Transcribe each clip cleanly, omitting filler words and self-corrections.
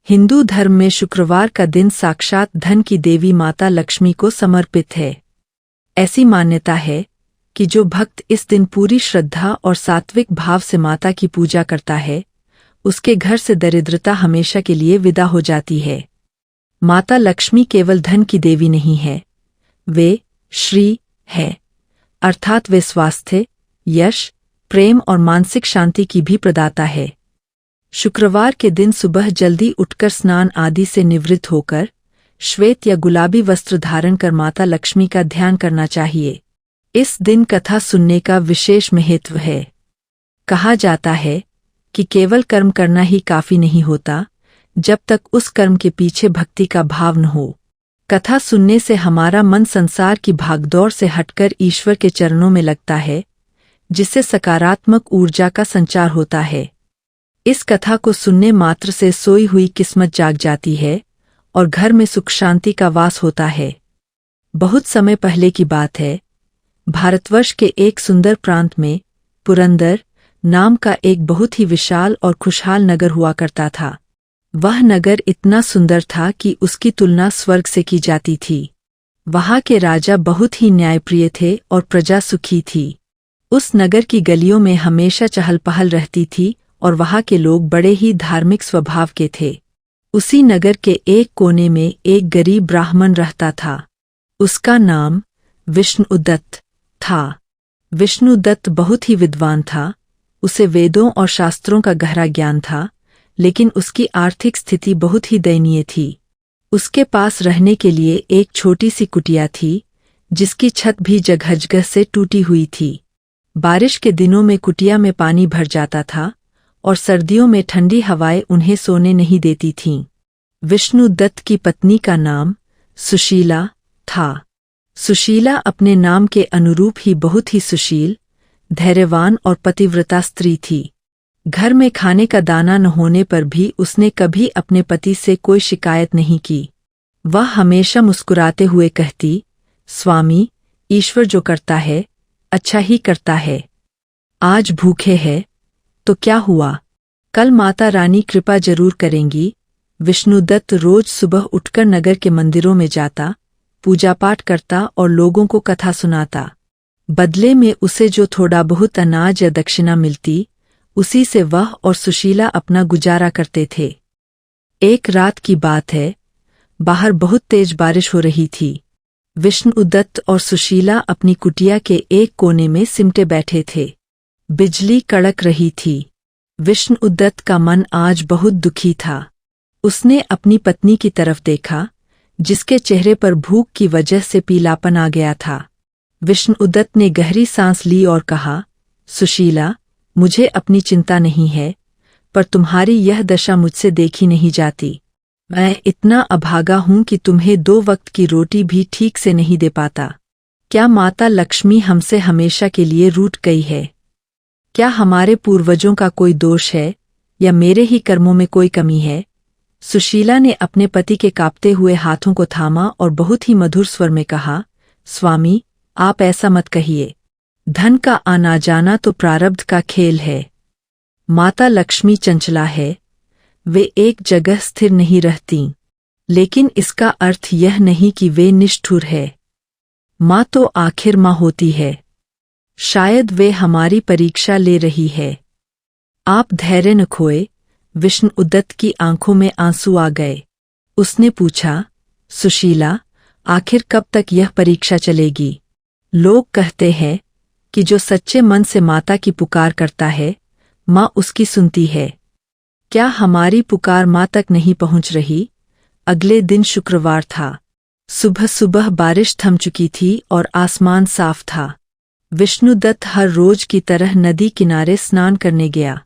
हिंदू धर्म में शुक्रवार का दिन साक्षात धन की देवी माता लक्ष्मी को समर्पित है। ऐसी मान्यता है कि जो भक्त इस दिन पूरी श्रद्धा और सात्विक भाव से माता की पूजा करता है, उसके घर से दरिद्रता हमेशा के लिए विदा हो जाती है। माता लक्ष्मी केवल धन की देवी नहीं है, वे श्री है, अर्थात वे स्वास्थ्य, यश, प्रेम और मानसिक शांति की भी प्रदाता है। शुक्रवार के दिन सुबह जल्दी उठकर स्नान आदि से निवृत्त होकर श्वेत या गुलाबी वस्त्र धारण कर माता लक्ष्मी का ध्यान करना चाहिए। इस दिन कथा सुनने का विशेष महत्व है। कहा जाता है कि केवल कर्म करना ही काफी नहीं होता जब तक उस कर्म के पीछे भक्ति का भाव न हो। कथा सुनने से हमारा मन संसार की भागदौड़ से हटकर ईश्वर के चरणों में लगता है, जिससे सकारात्मक ऊर्जा का संचार होता है। इस कथा को सुनने मात्र से सोई हुई किस्मत जाग जाती है और घर में सुख शांति का वास होता है। बहुत समय पहले की बात है, भारतवर्ष के एक सुंदर प्रांत में पुरंदर नाम का एक बहुत ही विशाल और खुशहाल नगर हुआ करता था। वह नगर इतना सुंदर था कि उसकी तुलना स्वर्ग से की जाती थी। वहाँ के राजा बहुत ही न्यायप्रिय थे और प्रजा सुखी थी। उस नगर की गलियों में हमेशा चहल पहल रहती थी और वहाँ के लोग बड़े ही धार्मिक स्वभाव के थे। उसी नगर के एक कोने में एक गरीब ब्राह्मण रहता था। उसका नाम विष्णुदत्त था। विष्णुदत्त बहुत ही विद्वान था। उसे वेदों और शास्त्रों का गहरा ज्ञान था, लेकिन उसकी आर्थिक स्थिति बहुत ही दयनीय थी। उसके पास रहने के लिए एक छोटी सी कुटिया थी, जिसकी छत भी जगह से टूटी हुई थी। बारिश के दिनों में कुटिया में पानी भर जाता था और सर्दियों में ठंडी हवाएं उन्हें सोने नहीं देती थीं। विष्णुदत्त की पत्नी का नाम सुशीला था। सुशीला अपने नाम के अनुरूप ही बहुत ही सुशील, धैर्यवान और पतिव्रता स्त्री थी। घर में खाने का दाना न होने पर भी उसने कभी अपने पति से कोई शिकायत नहीं की। वह हमेशा मुस्कुराते हुए कहती, स्वामी, ईश्वर जो करता है अच्छा ही करता है। आज भूखे हैं तो क्या हुआ, कल माता रानी कृपा जरूर करेंगी। विष्णुदत्त रोज सुबह उठकर नगर के मंदिरों में जाता, पूजा पाठ करता और लोगों को कथा सुनाता। बदले में उसे जो थोड़ा बहुत अनाज या दक्षिणा मिलती, उसी से वह और सुशीला अपना गुजारा करते थे। एक रात की बात है, बाहर बहुत तेज बारिश हो रही थी। विष्णुदत्त और सुशीला अपनी कुटिया के एक कोने में सिमटे बैठे थे। बिजली कड़क रही थी। विष्णुदत्त का मन आज बहुत दुखी था। उसने अपनी पत्नी की तरफ देखा, जिसके चेहरे पर भूख की वजह से पीलापन आ गया था। विष्णुदत्त ने गहरी सांस ली और कहा, सुशीला, मुझे अपनी चिंता नहीं है, पर तुम्हारी यह दशा मुझसे देखी नहीं जाती। मैं इतना अभागा हूं कि तुम्हें 2 वक्त की रोटी भी ठीक से नहीं दे पाता। क्या माता लक्ष्मी हमसे हमेशा के लिए रूठ गई है? क्या हमारे पूर्वजों का कोई दोष है या मेरे ही कर्मों में कोई कमी है? सुशीला ने अपने पति के कांपते हुए हाथों को थामा और बहुत ही मधुर स्वर में कहा, स्वामी, आप ऐसा मत कहिए। धन का आना जाना तो प्रारब्ध का खेल है। माता लक्ष्मी चंचला है, वे एक जगह स्थिर नहीं रहती, लेकिन इसका अर्थ यह नहीं कि वे निष्ठुर है। माँ तो आखिर माँ होती है। शायद वे हमारी परीक्षा ले रही है। आप धैर्य न खोए। विष्णुदत्त की आंखों में आंसू आ गए। उसने पूछा, सुशीला, आखिर कब तक यह परीक्षा चलेगी? लोग कहते हैं कि जो सच्चे मन से माता की पुकार करता है, माँ उसकी सुनती है। क्या हमारी पुकार माँ तक नहीं पहुँच रही? अगले दिन शुक्रवार था। सुबह सुबह बारिश थम चुकी थी और आसमान साफ था। विष्णुदत्त हर रोज की तरह नदी किनारे स्नान करने गया।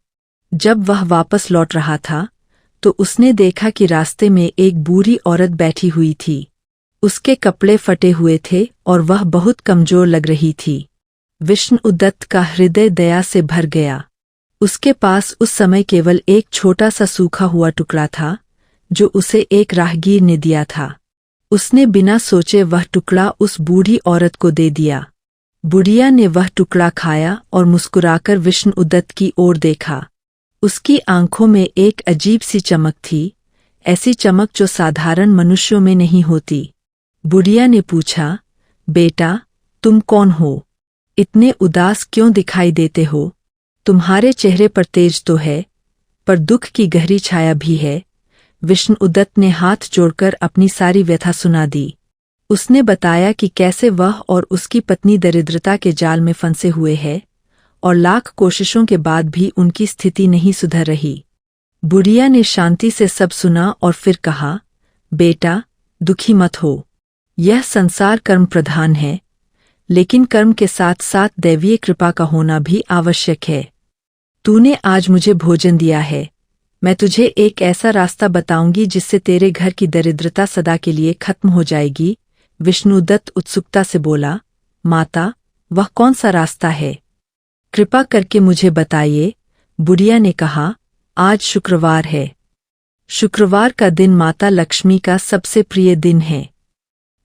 जब वह वापस लौट रहा था, तो उसने देखा कि रास्ते में एक बूढ़ी औरत बैठी हुई थी। उसके कपड़े फटे हुए थे और वह बहुत कमजोर लग रही थी। विष्णुदत्त का हृदय दया से भर गया। उसके पास उस समय केवल एक छोटा सा सूखा हुआ टुकड़ा था, जो उसे एक राहगीर ने दिया था। उसने बिना सोचे वह टुकड़ा उस बूढ़ी औरत को दे दिया। बुढ़िया ने वह टुकड़ा खाया और मुस्कुराकर विष्णुदत्त की ओर देखा। उसकी आंखों में एक अजीब सी चमक थी, ऐसी चमक जो साधारण मनुष्यों में नहीं होती। बुढ़िया ने पूछा, बेटा, तुम कौन हो? इतने उदास क्यों दिखाई देते हो? तुम्हारे चेहरे पर तेज तो है, पर दुख की गहरी छाया भी है। विष्णुदत्त ने हाथ जोड़कर अपनी सारी व्यथा सुना दी। उसने बताया कि कैसे वह और उसकी पत्नी दरिद्रता के जाल में फंसे हुए हैं और लाख कोशिशों के बाद भी उनकी स्थिति नहीं सुधर रही। बुढ़िया ने शांति से सब सुना और फिर कहा, बेटा, दुखी मत हो। यह संसार कर्म प्रधान है, लेकिन कर्म के साथ साथ दैवीय कृपा का होना भी आवश्यक है। तूने आज मुझे भोजन दिया है, मैं तुझे एक ऐसा रास्ता बताऊंगी जिससे तेरे घर की दरिद्रता सदा के लिए खत्म हो जाएगी। विष्णुदत्त उत्सुकता से बोला, माता, वह कौन सा रास्ता है? कृपा करके मुझे बताइए। बुढ़िया ने कहा, आज शुक्रवार है। शुक्रवार का दिन माता लक्ष्मी का सबसे प्रिय दिन है।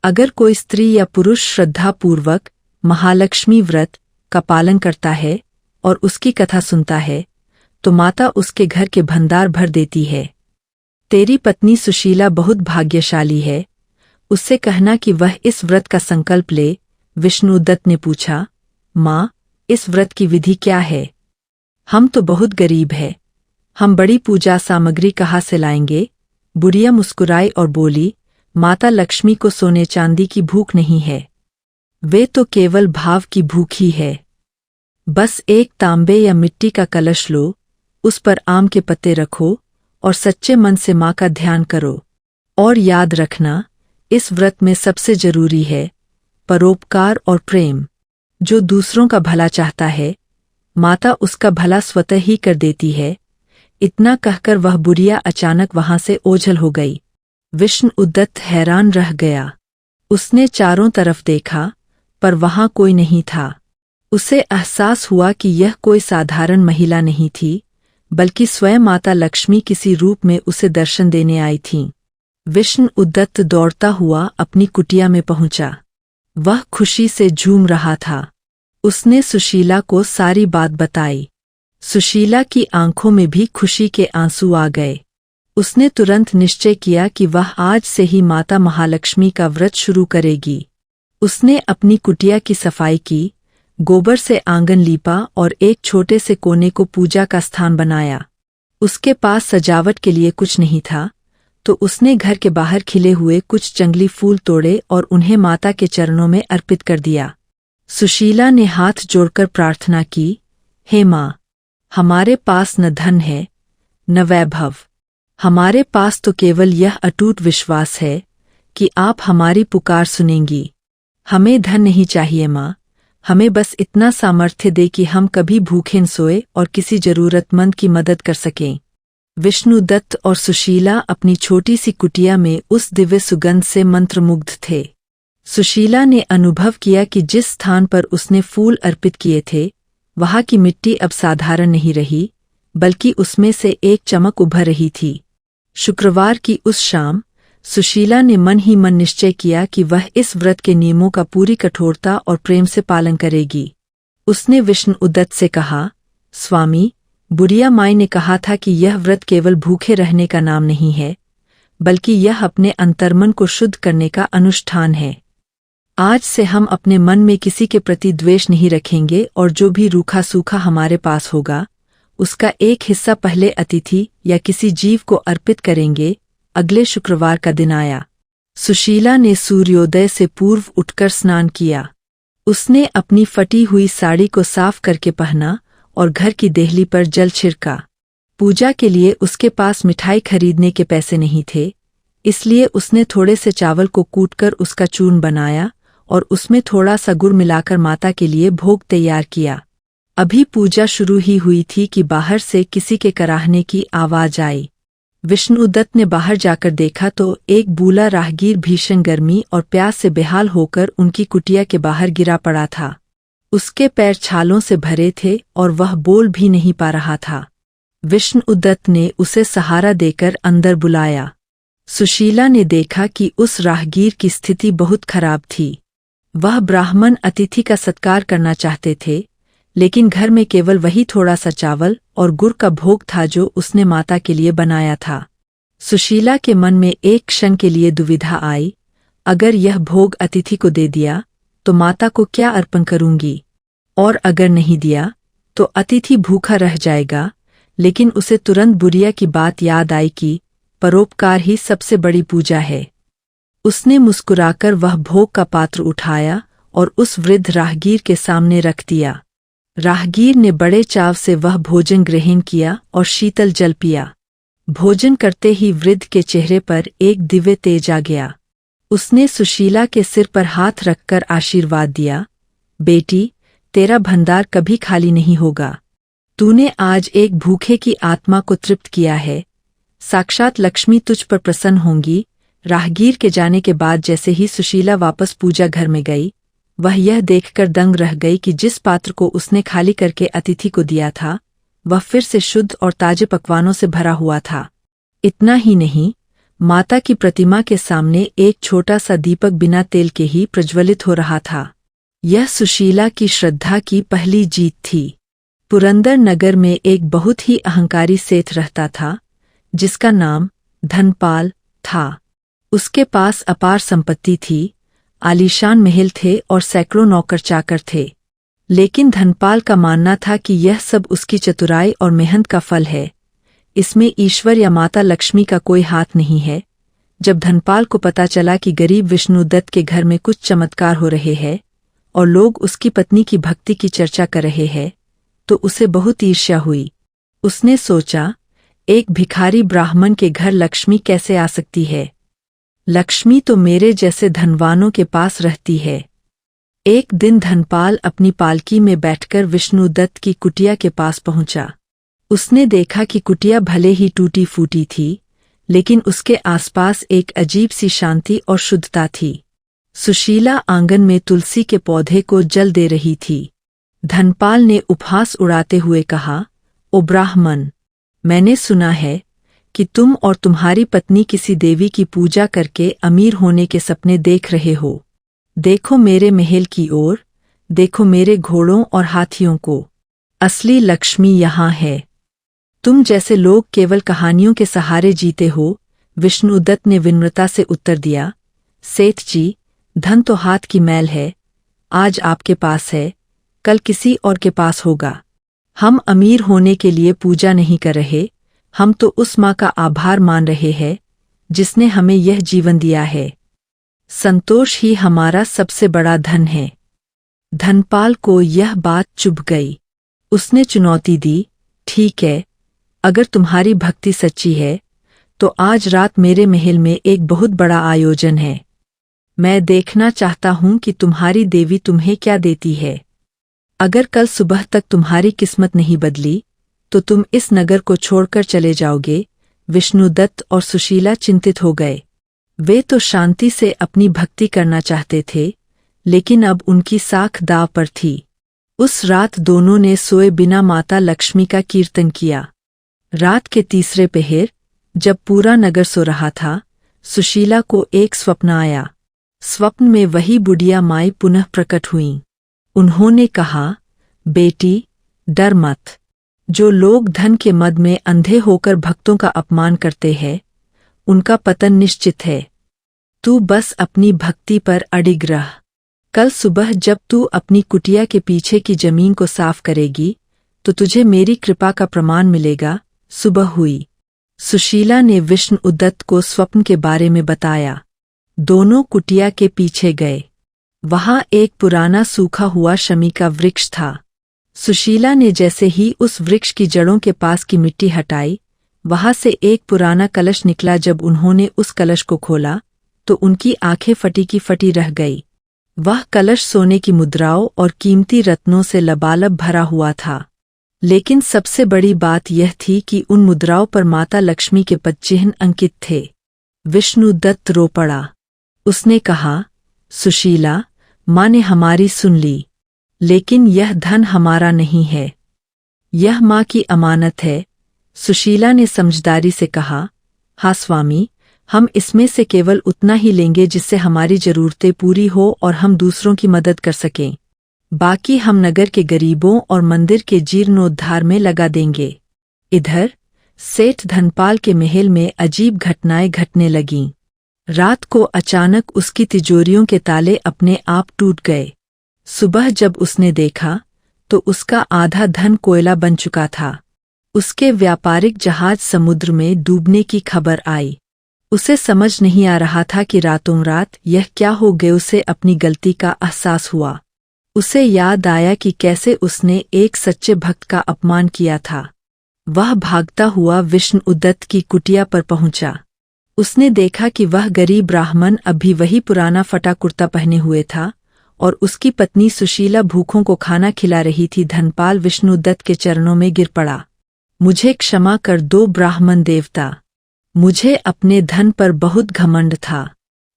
अगर कोई स्त्री या पुरुष श्रद्धापूर्वक महालक्ष्मी व्रत का पालन करता है और उसकी कथा सुनता है, तो माता उसके घर के भंडार भर देती है। तेरी पत्नी सुशीला बहुत भाग्यशाली है, उससे कहना कि वह इस व्रत का संकल्प ले। विष्णुदत्त ने पूछा, माँ, इस व्रत की विधि क्या है? हम तो बहुत गरीब हैं, हम बड़ी पूजा सामग्री कहाँ से लाएंगे? बुढ़िया मुस्कुराई और बोली, माता लक्ष्मी को सोने चांदी की भूख नहीं है, वे तो केवल भाव की भूख ही है। बस एक तांबे या मिट्टी का कलश लो, उस पर आम के पत्ते रखो और सच्चे मन से माँ का ध्यान करो। और याद रखना, इस व्रत में सबसे जरूरी है परोपकार और प्रेम। जो दूसरों का भला चाहता है, माता उसका भला स्वतः ही कर देती है। इतना कहकर वह बुढ़िया अचानक वहां से ओझल हो गई। विष्णुदत्त हैरान रह गया। उसने चारों तरफ देखा, पर वहां कोई नहीं था। उसे एहसास हुआ कि यह कोई साधारण महिला नहीं थी, बल्कि स्वयं माता लक्ष्मी किसी रूप में उसे दर्शन देने आई थीं। विष्णुदत्त दौड़ता हुआ अपनी कुटिया में पहुंचा। वह खुशी से झूम रहा था। उसने सुशीला को सारी बात बताई। सुशीला की आंखों में भी खुशी के आंसू आ गए। उसने तुरंत निश्चय किया कि वह आज से ही माता महालक्ष्मी का व्रत शुरू करेगी। उसने अपनी कुटिया की सफाई की, गोबर से आंगन लीपा और एक छोटे से कोने को पूजा का स्थान बनाया। उसके पास सजावट के लिए कुछ नहीं था, तो उसने घर के बाहर खिले हुए कुछ जंगली फूल तोड़े और उन्हें माता के चरणों में अर्पित कर दिया। सुशीला ने हाथ जोड़कर प्रार्थना की, हे माँ, हमारे पास न धन है न वैभव, हमारे पास तो केवल यह अटूट विश्वास है कि आप हमारी पुकार सुनेंगी। हमें धन नहीं चाहिए माँ, हमें बस इतना सामर्थ्य दे कि हम कभी भूखे न सोए और किसी जरूरतमंद की मदद कर सकें। विष्णुदत्त और सुशीला अपनी छोटी सी कुटिया में उस दिव्य सुगंध से मंत्रमुग्ध थे। सुशीला ने अनुभव किया कि जिस स्थान पर उसने फूल अर्पित किए थे, वहां की मिट्टी अब साधारण नहीं रही, बल्कि उसमें से एक चमक उभर रही थी। शुक्रवार की उस शाम सुशीला ने मन ही मन निश्चय किया कि वह इस व्रत के नियमों का पूरी कठोरता और प्रेम से पालन करेगी। उसने विष्णुदत्त से कहा, स्वामी, बुढ़िया माई ने कहा था कि यह व्रत केवल भूखे रहने का नाम नहीं है, बल्कि यह अपने अंतर्मन को शुद्ध करने का अनुष्ठान है। आज से हम अपने मन में किसी के प्रति द्वेष नहीं रखेंगे और जो भी रूखा सूखा हमारे पास होगा, उसका एक हिस्सा पहले अतिथि या किसी जीव को अर्पित करेंगे। अगले शुक्रवार का दिन आया। सुशीला ने सूर्योदय से पूर्व उठकर स्नान किया। उसने अपनी फटी हुई साड़ी को साफ करके पहना और घर की देहली पर जल छिड़का। पूजा के लिए उसके पास मिठाई खरीदने के पैसे नहीं थे, इसलिए उसने थोड़े से चावल को कूटकर उसका चूर्ण बनाया और उसमें थोड़ा सा गुड़ मिलाकर माता के लिए भोग तैयार किया। अभी पूजा शुरू ही हुई थी कि बाहर से किसी के कराहने की आवाज आई। विष्णुदत्त ने बाहर जाकर देखा तो एक बूला राहगीर भीषण गर्मी और प्यास से बेहाल होकर उनकी कुटिया के बाहर गिरा पड़ा था। उसके पैर छालों से भरे थे और वह बोल भी नहीं पा रहा था। विष्णुदत्त ने उसे सहारा देकर अंदर बुलाया। सुशीला ने देखा कि उस राहगीर की स्थिति बहुत खराब थी। वह ब्राह्मण अतिथि का सत्कार करना चाहते थे, लेकिन घर में केवल वही थोड़ा सा चावल और गुड़ का भोग था जो उसने माता के लिए बनाया था। सुशीला के मन में एक क्षण के लिए दुविधा आई। अगर यह भोग अतिथि को दे दिया तो माता को क्या अर्पण करूंगी, और अगर नहीं दिया तो अतिथि भूखा रह जाएगा। लेकिन उसे तुरंत बुढ़िया की बात याद आई कि परोपकार ही सबसे बड़ी पूजा है। उसने मुस्कुराकर वह भोग का पात्र उठाया और उस वृद्ध राहगीर के सामने रख दिया। राहगीर ने बड़े चाव से वह भोजन ग्रहण किया और शीतल जल पिया। भोजन करते ही वृद्ध के चेहरे पर एक दिव्य तेज आ गया। उसने सुशीला के सिर पर हाथ रखकर आशीर्वाद दिया, बेटी, तेरा भंडार कभी खाली नहीं होगा। तूने आज एक भूखे की आत्मा को तृप्त किया है। साक्षात लक्ष्मी तुझ पर प्रसन्न होंगी। राहगीर के जाने के बाद जैसे ही सुशीला वापस पूजा घर में गई, वह यह देखकर दंग रह गई कि जिस पात्र को उसने खाली करके अतिथि को दिया था, वह फिर से शुद्ध और ताजे पकवानों से भरा हुआ था। इतना ही नहीं, माता की प्रतिमा के सामने एक छोटा सा दीपक बिना तेल के ही प्रज्वलित हो रहा था। यह सुशीला की श्रद्धा की पहली जीत थी। पुरंदर नगर में एक बहुत ही अहंकारी सेठ रहता था, जिसका नाम धनपाल था। उसके पास अपार संपत्ति थी, आलीशान महल थे और सैकड़ों नौकर चाकर थे। लेकिन धनपाल का मानना था कि यह सब उसकी चतुराई और मेहनत का फल है। इसमें ईश्वर या माता लक्ष्मी का कोई हाथ नहीं है। जब धनपाल को पता चला कि गरीब विष्णुदत्त के घर में कुछ चमत्कार हो रहे हैं और लोग उसकी पत्नी की भक्ति की चर्चा कर रहे हैं, तो उसे बहुत ईर्ष्या हुई। उसने सोचा, एक भिखारी ब्राह्मण के घर लक्ष्मी कैसे आ सकती है? लक्ष्मी तो मेरे जैसे धनवानों के पास रहती है। एक दिन धनपाल अपनी पालकी में बैठकर विष्णुदत्त की कुटिया के पास पहुंचा। उसने देखा कि कुटिया भले ही टूटी फूटी थी, लेकिन उसके आसपास एक अजीब सी शांति और शुद्धता थी। सुशीला आंगन में तुलसी के पौधे को जल दे रही थी। धनपाल ने उपहास उड़ाते हुए कहा, ओ ब्राह्मण, मैंने सुना है कि तुम और तुम्हारी पत्नी किसी देवी की पूजा करके अमीर होने के सपने देख रहे हो। देखो मेरे महल की ओर, देखो मेरे घोड़ों और हाथियों को। असली लक्ष्मी यहाँ है। तुम जैसे लोग केवल कहानियों के सहारे जीते हो। विष्णुदत्त ने विनम्रता से उत्तर दिया, सेठ जी, धन तो हाथ की मैल है। आज आपके पास है, कल किसी और के पास होगा। हम अमीर होने के लिए पूजा नहीं कर रहे, हम तो उस माँ का आभार मान रहे हैं जिसने हमें यह जीवन दिया है। संतोष ही हमारा सबसे बड़ा धन है। धनपाल को यह बात चुभ गई। उसने चुनौती दी, ठीक है, अगर तुम्हारी भक्ति सच्ची है तो आज रात मेरे महल में एक बहुत बड़ा आयोजन है। मैं देखना चाहता हूं कि तुम्हारी देवी तुम्हें क्या देती है। अगर कल सुबह तक तुम्हारी किस्मत नहीं बदली तो तुम इस नगर को छोड़कर चले जाओगे। विष्णुदत्त और सुशीला चिंतित हो गए। वे तो शांति से अपनी भक्ति करना चाहते थे, लेकिन अब उनकी साख दांव पर थी। उस रात दोनों ने सोए बिना माता लक्ष्मी का कीर्तन किया। रात के तीसरे पहर, जब पूरा नगर सो रहा था, सुशीला को एक स्वप्न आया। स्वप्न में वही बुढ़िया माई पुनः प्रकट हुईं। उन्होंने कहा, बेटी, डर मत। जो लोग धन के मद में अंधे होकर भक्तों का अपमान करते हैं, उनका पतन निश्चित है। तू बस अपनी भक्ति पर अडिग रह। कल सुबह जब तू अपनी कुटिया के पीछे की जमीन को साफ करेगी तो तुझे मेरी कृपा का प्रमाण मिलेगा। सुबह हुई। सुशीला ने विष्णुदत्त को स्वप्न के बारे में बताया। दोनों कुटिया के पीछे गए। वहां एक पुराना सूखा हुआ शमी का वृक्ष था। सुशीला ने जैसे ही उस वृक्ष की जड़ों के पास की मिट्टी हटाई, वहां से एक पुराना कलश निकला। जब उन्होंने उस कलश को खोला तो उनकी आंखें फटी की फटी रह गई। वह कलश सोने की मुद्राओं और कीमती रत्नों से लबालब भरा हुआ था। लेकिन सबसे बड़ी बात यह थी कि उन मुद्राओं पर माता लक्ष्मी के पदचिह्न अंकित थे। विष्णुदत्त रो पड़ा। उसने कहा, सुशीला, माँ ने हमारी सुन ली, लेकिन यह धन हमारा नहीं है, यह माँ की अमानत है। सुशीला ने समझदारी से कहा, हाँ स्वामी, हम इसमें से केवल उतना ही लेंगे जिससे हमारी जरूरतें पूरी हो और हम दूसरों की मदद कर सकें। बाकी हम नगर के गरीबों और मंदिर के जीर्णोद्धार में लगा देंगे। इधर सेठ धनपाल के महल में अजीब घटनाएं घटने लगीं। रात को अचानक उसकी तिजोरियों के ताले अपने आप टूट गए। सुबह जब उसने देखा तो उसका आधा धन कोयला बन चुका था। उसके व्यापारिक जहाज समुद्र में डूबने की खबर आई। उसे समझ नहीं आ रहा था कि रातों रात यह क्या हो गया। उसे अपनी गलती का एहसास हुआ। उसे याद आया कि कैसे उसने एक सच्चे भक्त का अपमान किया था। वह भागता हुआ विष्णुदत्त की कुटिया पर पहुंचा। उसने देखा कि वह गरीब ब्राह्मण अभी वही पुराना फटा कुर्ता पहने हुए था और उसकी पत्नी सुशीला भूखों को खाना खिला रही थी। धनपाल विष्णुदत्त के चरणों में गिर पड़ा। मुझे क्षमा कर दो ब्राह्मण देवता, मुझे अपने धन पर बहुत घमंड था।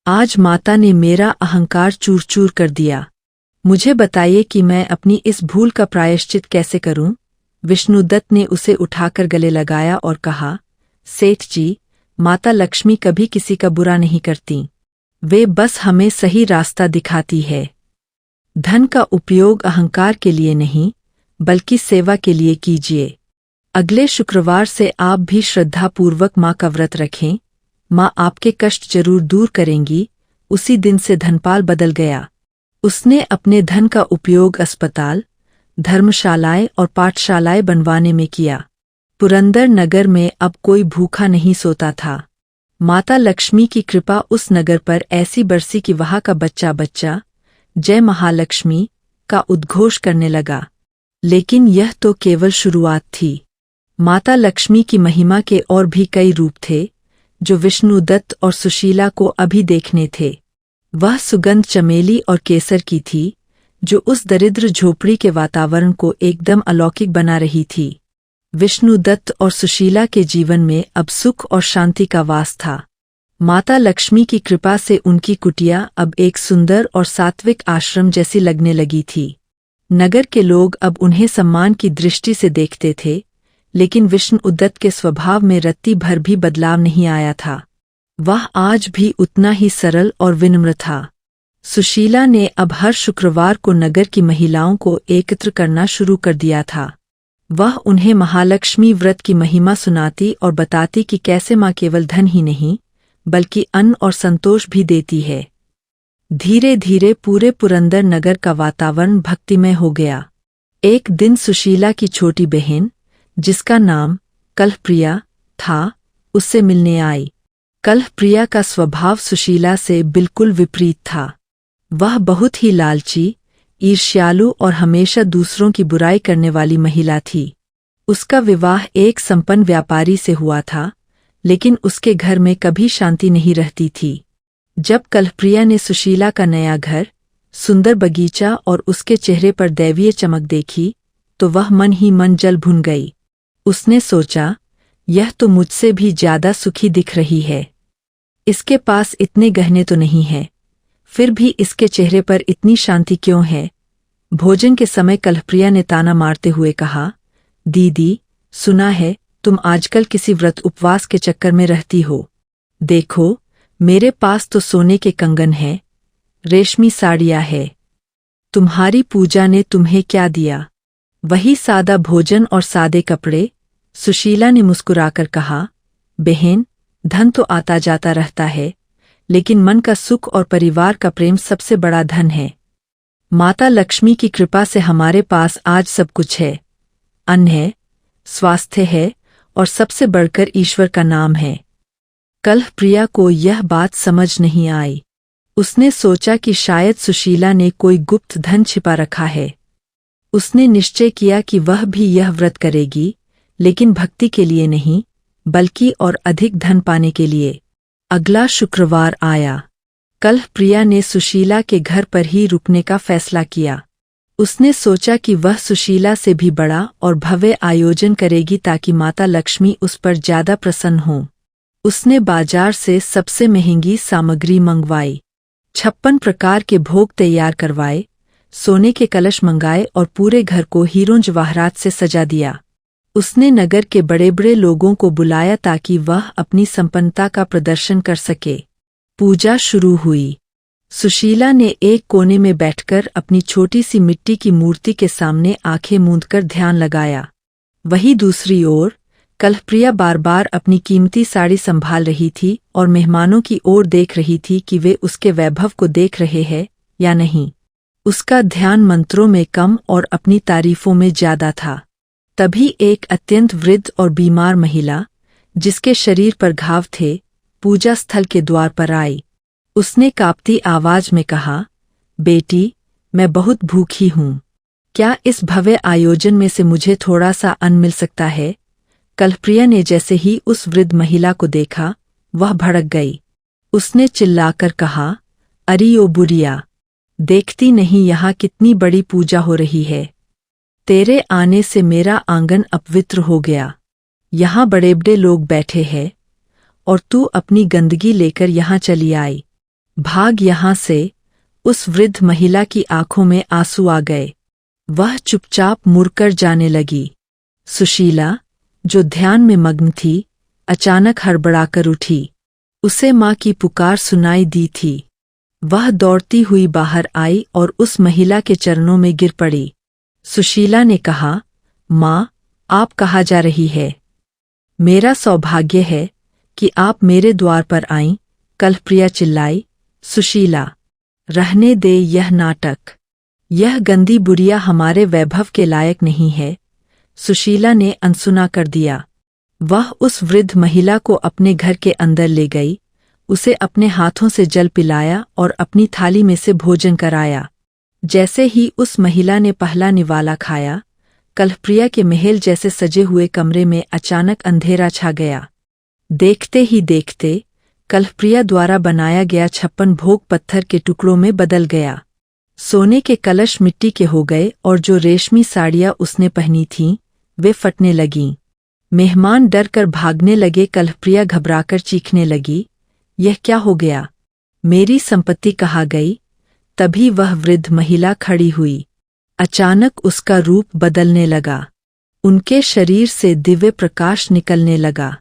आज माता ने मेरा अहंकार चूर चूर कर दिया। मुझे बताइए कि मैं अपनी इस भूल का प्रायश्चित कैसे करूं। विष्णुदत्त ने उसे उठाकर गले लगाया और कहा, सेठ जी, माता लक्ष्मी कभी किसी का बुरा नहीं करती। वे बस हमें सही रास्ता दिखाती है। धन का उपयोग अहंकार के लिए नहीं बल्कि सेवा के लिए कीजिए। अगले शुक्रवार से आप भी श्रद्धापूर्वक माँ का व्रत रखें। माँ आपके कष्ट जरूर दूर करेंगी। उसी दिन से धनपाल बदल गया। उसने अपने धन का उपयोग अस्पताल, धर्मशालाएं और पाठशालाएं बनवाने में किया। पुरंदर नगर में अब कोई भूखा नहीं सोता था। माता लक्ष्मी की कृपा उस नगर पर ऐसी बरसी कि वहाँ का बच्चा बच्चा जय महालक्ष्मी का उद्घोष करने लगा। लेकिन यह तो केवल शुरुआत थी। माता लक्ष्मी की महिमा के और भी कई रूप थे जो विष्णुदत्त और सुशीला को अभी देखने थे। वह सुगंध चमेली और केसर की थी जो उस दरिद्र झोपड़ी के वातावरण को एकदम अलौकिक बना रही थी। विष्णुदत्त और सुशीला के जीवन में अब सुख और शांति का वास था। माता लक्ष्मी की कृपा से उनकी कुटिया अब एक सुंदर और सात्विक आश्रम जैसी लगने लगी थी। नगर के लोग अब उन्हें सम्मान की दृष्टि से देखते थे, लेकिन विष्णुदत्त के स्वभाव में रत्ती भर भी बदलाव नहीं आया था। वह आज भी उतना ही सरल और विनम्र था। सुशीला ने अब हर शुक्रवार को नगर की महिलाओं को एकत्र करना शुरू कर दिया था। वह उन्हें महालक्ष्मी व्रत की महिमा सुनाती और बताती कि कैसे माँ केवल धन ही नहीं बल्कि अन्न और संतोष भी देती है। धीरे धीरे पूरे पुरंदर नगर का वातावरण भक्तिमय हो गया। एक दिन सुशीला की छोटी बहन, जिसका नाम कलहप्रिया था, उससे मिलने आई। कलहप्रिया का स्वभाव सुशीला से बिल्कुल विपरीत था। वह बहुत ही लालची, ईर्ष्यालु और हमेशा दूसरों की बुराई करने वाली महिला थी। उसका विवाह एक संपन्न व्यापारी से हुआ था, लेकिन उसके घर में कभी शांति नहीं रहती थी। जब कलहप्रिया ने सुशीला का नया घर, सुंदर बगीचा और उसके चेहरे पर दैवीय चमक देखी तो वह मन ही मन जल भुन गई। उसने सोचा, यह तो मुझसे भी ज्यादा सुखी दिख रही है। इसके पास इतने गहने तो नहीं है, फिर भी इसके चेहरे पर इतनी शांति क्यों है। भोजन के समय कलहप्रिया ने ताना मारते हुए कहा, दीदी, सुना है तुम आजकल किसी व्रत उपवास के चक्कर में रहती हो। देखो, मेरे पास तो सोने के कंगन हैं, रेशमी साड़ियाँ है। तुम्हारी पूजा ने तुम्हें क्या दिया? वही सादा भोजन और सादे कपड़े। सुशीला ने मुस्कुराकर कहा, बहन, धन तो आता जाता रहता है, लेकिन मन का सुख और परिवार का प्रेम सबसे बड़ा धन है। माता लक्ष्मी की कृपा से हमारे पास आज सब कुछ है। अन्न है, स्वास्थ्य है और सबसे बढ़कर ईश्वर का नाम है। कलहप्रिया को यह बात समझ नहीं आई। उसने सोचा कि शायद सुशीला ने कोई गुप्त धन छिपा रखा है। उसने निश्चय किया कि वह भी यह व्रत करेगी, लेकिन भक्ति के लिए नहीं बल्कि और अधिक धन पाने के लिए। अगला शुक्रवार आया। कलहप्रिया ने सुशीला के घर पर ही रुकने का फैसला किया। उसने सोचा कि वह सुशीला से भी बड़ा और भव्य आयोजन करेगी ताकि माता लक्ष्मी उस पर ज्यादा प्रसन्न हो। उसने बाजार से सबसे महंगी सामग्री मंगवाई, 56 प्रकार के भोग तैयार करवाए, सोने के कलश मंगाए और पूरे घर को हीरों जवाहरात से सजा दिया। उसने नगर के बड़े बड़े लोगों को बुलाया ताकि वह अपनी संपन्नता का प्रदर्शन कर सके। पूजा शुरू हुई। सुशीला ने एक कोने में बैठकर अपनी छोटी सी मिट्टी की मूर्ति के सामने आंखें मूंदकर ध्यान लगाया। वहीं दूसरी ओर कल्पप्रिया बार बार अपनी कीमती साड़ी संभाल रही थी और मेहमानों की ओर देख रही थी कि वे उसके वैभव को देख रहे हैं या नहीं। उसका ध्यान मंत्रों में कम और अपनी तारीफों में ज्यादा था। तभी एक अत्यंत वृद्ध और बीमार महिला, जिसके शरीर पर घाव थे, पूजा स्थल के द्वार पर आई। उसने कांपती आवाज में कहा, बेटी, मैं बहुत भूखी हूँ। क्या इस भव्य आयोजन में से मुझे थोड़ा सा अन्न मिल सकता है? कल्पप्रिया ने जैसे ही उस वृद्ध महिला को देखा, वह भड़क गई। उसने चिल्लाकर कहा, अरे ओ बुढ़िया, देखती नहीं यहाँ कितनी बड़ी पूजा हो रही है। तेरे आने से मेरा आंगन अपवित्र हो गया। यहाँ बड़े बड़े लोग बैठे हैं और तू अपनी गंदगी लेकर यहाँ चली आई। भाग यहाँ से। उस वृद्ध महिला की आंखों में आंसू आ गए। वह चुपचाप मुड़कर जाने लगी। सुशीला, जो ध्यान में मग्न थी, अचानक हड़बड़ाकर उठी। उसे माँ की पुकार सुनाई दी थी। वह दौड़ती हुई बाहर आई और उस महिला के चरणों में गिर पड़ी। सुशीला ने कहा, माँ, आप कहाँ जा रही है? मेरा सौभाग्य है कि आप मेरे द्वार पर आईं। कल्पप्रिया चिल्लाई। सुशीला, रहने दे यह नाटक। यह गंदी बुढ़िया हमारे वैभव के लायक नहीं है। सुशीला ने अनसुना कर दिया। वह उस वृद्ध महिला को अपने घर के अंदर ले गई, उसे अपने हाथों से जल पिलाया और अपनी थाली में से भोजन कराया। जैसे ही उस महिला ने पहला निवाला खाया, कल्पप्रिया के महल जैसे सजे हुए कमरे में अचानक अंधेरा छा गया। देखते ही देखते कल्पप्रिया द्वारा बनाया गया 56 भोग पत्थर के टुकड़ों में बदल गया। सोने के कलश मिट्टी के हो गए और जो रेशमी साड़ियाँ उसने पहनी थीं, वे फटने लगीं। मेहमान डर कर भागने लगे। कल्पप्रिया घबराकर चीखने लगी, यह क्या हो गया? मेरी संपत्ति कहाँ गई? तभी वह वृद्ध महिला खड़ी हुई। अचानक उसका रूप बदलने लगा। उनके शरीर से दिव्य प्रकाश निकलने लगा।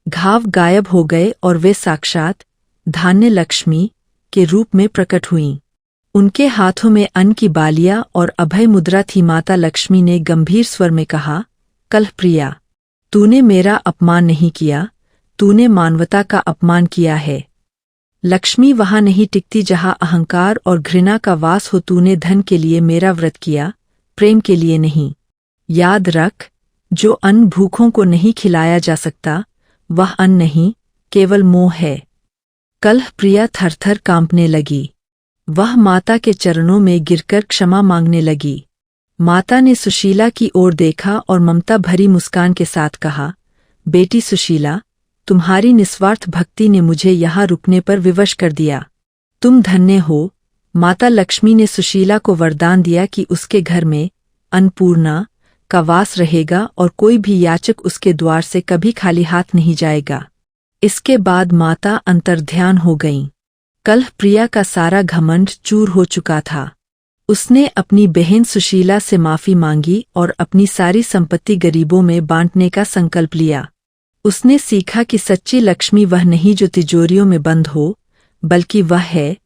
घाव गायब हो गए और वे साक्षात धान्य लक्ष्मी के रूप में प्रकट हुईं। उनके हाथों में अन्न की बालियां और अभय मुद्रा थी। माता लक्ष्मी ने गंभीर स्वर में कहा, कल्पप्रिया, तूने मेरा अपमान नहीं किया, तूने मानवता का अपमान किया है। लक्ष्मी वहां नहीं टिकती जहां अहंकार और घृणा का वास हो। तूने धन के लिए मेरा व्रत किया, प्रेम के लिए नहीं। याद रख, जो अन्न भूखों को नहीं खिलाया जा सकता, वह अन्न नहीं, केवल मोह है। कल्पप्रिया थरथर कांपने लगी। वह माता के चरणों में गिरकर क्षमा मांगने लगी। माता ने सुशीला की ओर देखा और ममता भरी मुस्कान के साथ कहा, बेटी सुशीला, तुम्हारी निस्वार्थ भक्ति ने मुझे यहाँ रुकने पर विवश कर दिया। तुम धन्य हो। माता लक्ष्मी ने सुशीला को वरदान दिया कि उसके घर में अन्नपूर्णा का वास रहेगा और कोई भी याचक उसके द्वार से कभी खाली हाथ नहीं जाएगा। इसके बाद माता अंतर्ध्यान हो गईं। कल्पप्रिया का सारा घमंड चूर हो चुका था। उसने अपनी बहन सुशीला से माफी मांगी और अपनी सारी संपत्ति गरीबों में बांटने का संकल्प लिया। उसने सीखा कि सच्ची लक्ष्मी वह नहीं जो तिजोरियों में बंद हो, बल्कि वह है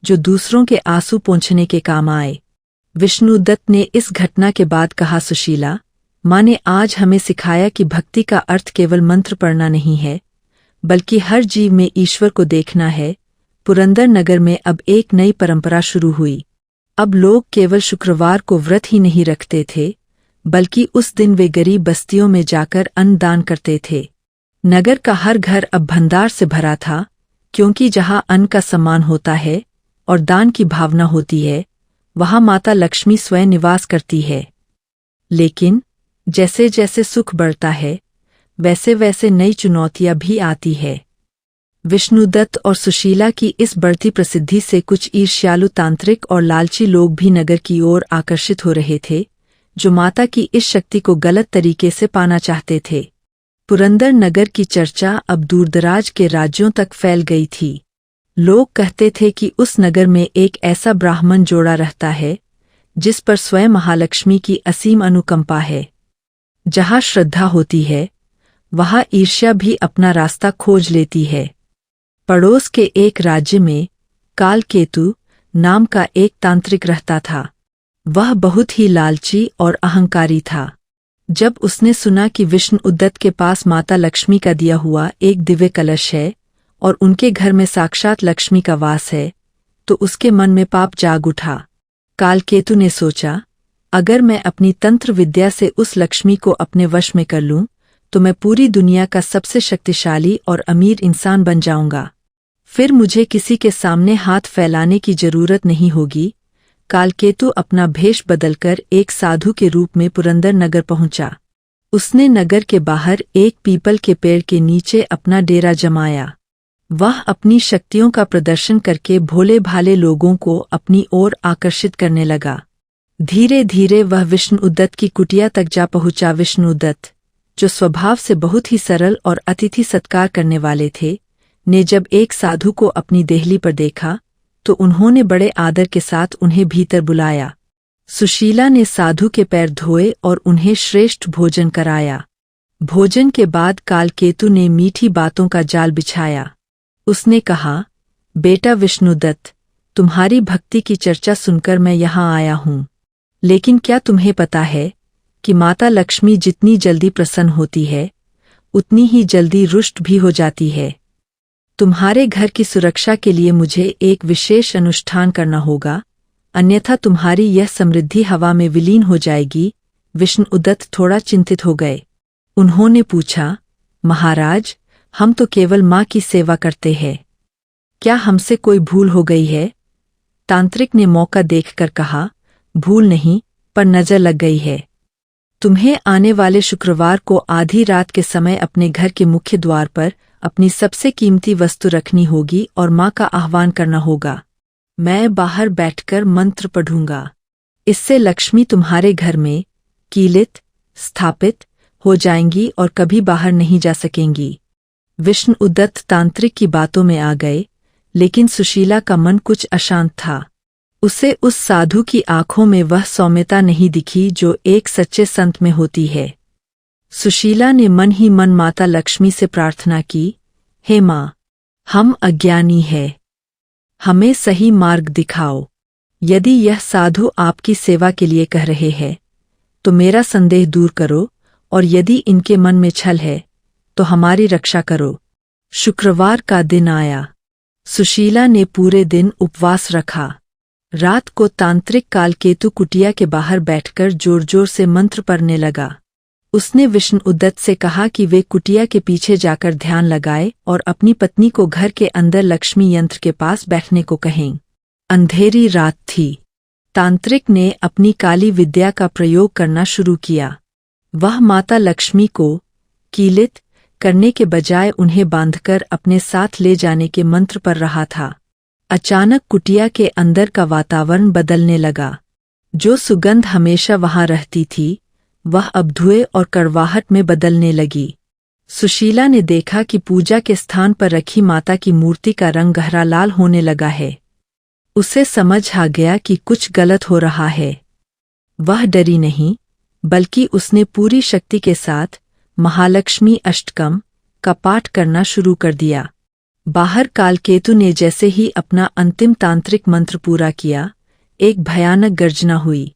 जो दूसरों के आंसू पोंछने के काम आए। विष्णुदत्त ने इस घटना के बाद कहा, सुशीला, माँ ने आज हमें सिखाया कि भक्ति का अर्थ केवल मंत्र पढ़ना नहीं है, बल्कि हर जीव में ईश्वर को देखना है। पुरंदर नगर में अब एक नई परंपरा शुरू हुई। अब लोग केवल शुक्रवार को व्रत ही नहीं रखते थे, बल्कि उस दिन वे गरीब बस्तियों में जाकर अन्न दान करते थे। नगर का हर घर अब भंडार से भरा था, क्योंकि जहाँ अन्न का सम्मान होता है और दान की भावना होती है, वहाँ माता लक्ष्मी स्वयं निवास करती है। लेकिन जैसे जैसे सुख बढ़ता है, वैसे वैसे नई चुनौतियां भी आती है। विष्णुदत्त और सुशीला की इस बढ़ती प्रसिद्धि से कुछ ईर्ष्यालु तांत्रिक और लालची लोग भी नगर की ओर आकर्षित हो रहे थे, जो माता की इस शक्ति को गलत तरीके से पाना चाहते थे। पुरंदर नगर की चर्चा अब दूरदराज के राज्यों तक फैल गई थी। लोग कहते थे कि उस नगर में एक ऐसा ब्राह्मण जोड़ा रहता है, जिस पर स्वयं महालक्ष्मी की असीम अनुकंपा है। जहाँ श्रद्धा होती है, वहाँ ईर्ष्या भी अपना रास्ता खोज लेती है। पड़ोस के एक राज्य में कालकेतु नाम का एक तांत्रिक रहता था। वह बहुत ही लालची और अहंकारी था। जब उसने सुना कि विष्णु उद्दत के पास माता लक्ष्मी का दिया हुआ एक दिव्य कलश है और उनके घर में साक्षात लक्ष्मी का वास है, तो उसके मन में पाप जाग उठा। कालकेतु ने सोचा, अगर मैं अपनी तंत्र विद्या से उस लक्ष्मी को अपने वश में कर लूं, तो मैं पूरी दुनिया का सबसे शक्तिशाली और अमीर इंसान बन जाऊंगा। फिर मुझे किसी के सामने हाथ फैलाने की जरूरत नहीं होगी। कालकेतु अपना भेष बदलकर एक साधु के रूप में पुरंदर नगर पहुंचा। उसने नगर के बाहर एक पीपल के पेड़ के नीचे अपना डेरा जमाया। वह अपनी शक्तियों का प्रदर्शन करके भोले भाले लोगों को अपनी ओर आकर्षित करने लगा। धीरे धीरे वह विष्णु उद्दत की कुटिया तक जा पहुंचा। विष्णु उद्दत, जो स्वभाव से बहुत ही सरल और अतिथि सत्कार करने वाले थे, ने जब एक साधु को अपनी देहली पर देखा तो उन्होंने बड़े आदर के साथ उन्हें भीतर बुलाया। सुशीला ने साधु के पैर धोए और उन्हें श्रेष्ठ भोजन कराया। भोजन के बाद कालकेतु ने मीठी बातों का जाल बिछाया। उसने कहा, बेटा विष्णुदत्त, तुम्हारी भक्ति की चर्चा सुनकर मैं यहाँ आया हूँ, लेकिन क्या तुम्हें पता है कि माता लक्ष्मी जितनी जल्दी प्रसन्न होती है, उतनी ही जल्दी रुष्ट भी हो जाती है। तुम्हारे घर की सुरक्षा के लिए मुझे एक विशेष अनुष्ठान करना होगा, अन्यथा तुम्हारी यह समृद्धि हवा में विलीन हो जाएगी। विष्णु उद्दत थोड़ा चिंतित हो गए। उन्होंने पूछा, महाराज, हम तो केवल माँ की सेवा करते हैं, क्या हमसे कोई भूल हो गई है? तांत्रिक ने मौका देखकर कहा, भूल नहीं, पर नजर लग गई है। तुम्हें आने वाले शुक्रवार को आधी रात के समय अपने घर के मुख्य द्वार पर अपनी सबसे कीमती वस्तु रखनी होगी और माँ का आह्वान करना होगा। मैं बाहर बैठकर मंत्र पढ़ूंगा। इससे लक्ष्मी तुम्हारे घर में कीलित स्थापित हो जाएंगी और कभी बाहर नहीं जा सकेंगी। विष्णु उद्दत तांत्रिक की बातों में आ गए, लेकिन सुशीला का मन कुछ अशांत था। उसे उस साधु की आंखों में वह सौम्यता नहीं दिखी जो एक सच्चे संत में होती है। सुशीला ने मन ही मन माता लक्ष्मी से प्रार्थना की, हे माँ, हम अज्ञानी हैं, हमें सही मार्ग दिखाओ। यदि यह साधु आपकी सेवा के लिए कह रहे हैं, तो मेरा संदेह दूर करो, और यदि इनके मन में छल है, तो हमारी रक्षा करो। शुक्रवार का दिन आया। सुशीला ने पूरे दिन उपवास रखा। रात को तांत्रिक कालकेतु कुटिया के बाहर बैठकर जोर जोर से मंत्र पढ़ने लगा। उसने विष्णु उद्दत से कहा कि वे कुटिया के पीछे जाकर ध्यान लगाए और अपनी पत्नी को घर के अंदर लक्ष्मी यंत्र के पास बैठने को कहें। अंधेरी रात थी। तांत्रिक ने अपनी काली विद्या का प्रयोग करना शुरू किया। वह माता लक्ष्मी को कीलित करने के बजाय उन्हें बांधकर अपने साथ ले जाने के मंत्र पढ़ रहा था। अचानक कुटिया के अंदर का वातावरण बदलने लगा। जो सुगंध हमेशा वहां रहती थी, वह अब धुएं और कड़वाहट में बदलने लगी। सुशीला ने देखा कि पूजा के स्थान पर रखी माता की मूर्ति का रंग गहरा लाल होने लगा है। उसे समझ आ गया कि कुछ गलत हो रहा है। वह डरी नहीं, बल्कि उसने पूरी शक्ति के साथ महालक्ष्मी अष्टकम का पाठ करना शुरू कर दिया। बाहर कालकेतु ने जैसे ही अपना अंतिम तांत्रिक मंत्र पूरा किया, एक भयानक गर्जना हुई।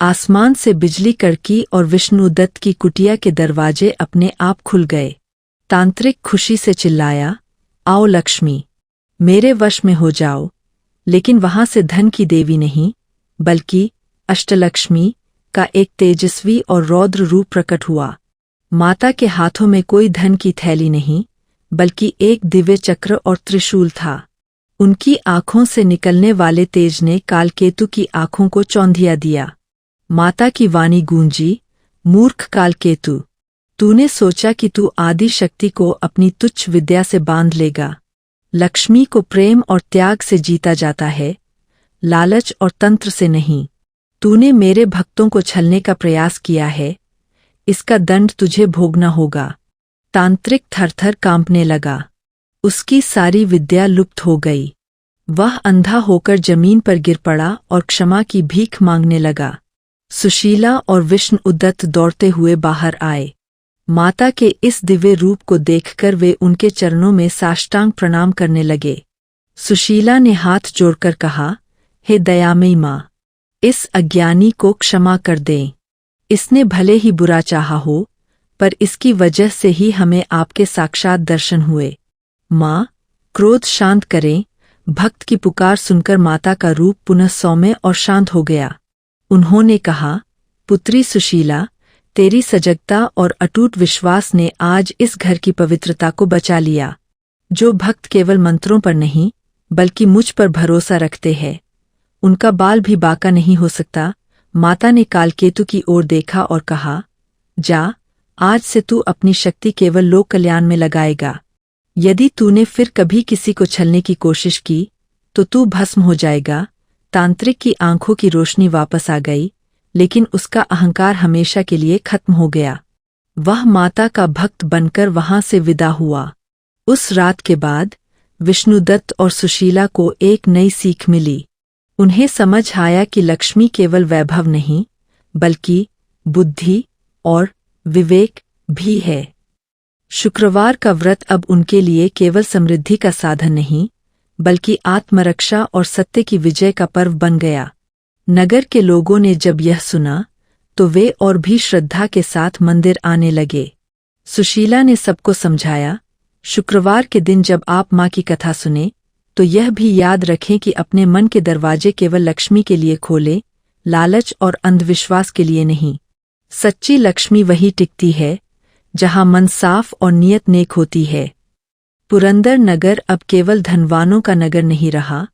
आसमान से बिजली कड़की और विष्णु उद्दत की कुटिया के दरवाजे अपने आप खुल गए। तांत्रिक खुशी से चिल्लाया, आओ लक्ष्मी, मेरे वश में हो जाओ। लेकिन वहां से धन की देवी नहीं, बल्कि अष्टलक्ष्मी का एक तेजस्वी और रौद्र रूप प्रकट हुआ। माता के हाथों में कोई धन की थैली नहीं, बल्कि एक दिव्य चक्र और त्रिशूल था। उनकी आंखों से निकलने वाले तेज ने कालकेतु की आंखों को चौंधिया दिया। माता की वाणी गूंजी, मूर्ख कालकेतु, तूने सोचा कि तू आदि शक्ति को अपनी तुच्छ विद्या से बांध लेगा। लक्ष्मी को प्रेम और त्याग से जीता जाता है, लालच और तंत्र से नहीं। तूने मेरे भक्तों को छलने का प्रयास किया है, इसका दंड तुझे भोगना होगा। तांत्रिक थरथर कांपने लगा। उसकी सारी विद्या लुप्त हो गई। वह अंधा होकर जमीन पर गिर पड़ा और क्षमा की भीख मांगने लगा। सुशीला और विष्णु उद्दत दौड़ते हुए बाहर आए। माता के इस दिव्य रूप को देखकर वे उनके चरणों में साष्टांग प्रणाम करने लगे। सुशीला ने हाथ जोड़कर कहा, हे दयामयी माँ, इस अज्ञानी को क्षमा कर दें। इसने भले ही बुरा चाहा हो, पर इसकी वजह से ही हमें आपके साक्षात दर्शन हुए। माँ, क्रोध शांत करें। भक्त की पुकार सुनकर माता का रूप पुनः सौम्य और शांत हो गया। उन्होंने कहा, पुत्री सुशीला, तेरी सजगता और अटूट विश्वास ने आज इस घर की पवित्रता को बचा लिया। जो भक्त केवल मंत्रों पर नहीं बल्कि मुझ पर भरोसा रखते हैं, उनका बाल भी बांका नहीं हो सकता। माता ने कालकेतु की ओर देखा और कहा, जा, आज से तू अपनी शक्ति केवल लोक कल्याण में लगाएगा। यदि तूने फिर कभी किसी को छलने की कोशिश की तो तू भस्म हो जाएगा। तांत्रिक की आंखों की रोशनी वापस आ गई, लेकिन उसका अहंकार हमेशा के लिए खत्म हो गया। वह माता का भक्त बनकर वहां से विदा हुआ। उस रात के बाद विष्णुदत्त और सुशीला को एक नई सीख मिली। उन्हें समझ आया कि लक्ष्मी केवल वैभव नहीं बल्कि बुद्धि और विवेक भी है। शुक्रवार का व्रत अब उनके लिए केवल समृद्धि का साधन नहीं बल्कि आत्मरक्षा और सत्य की विजय का पर्व बन गया। नगर के लोगों ने जब यह सुना तो वे और भी श्रद्धा के साथ मंदिर आने लगे। सुशीला ने सबको समझाया, शुक्रवार के दिन जब आप माँ की कथा सुने तो यह भी याद रखें कि अपने मन के दरवाजे केवल लक्ष्मी के लिए खोलें, लालच और अंधविश्वास के लिए नहीं। सच्ची लक्ष्मी वही टिकती है जहां मन साफ और नियत नेक होती है। पुरंदर नगर अब केवल धनवानों का नगर नहीं रहा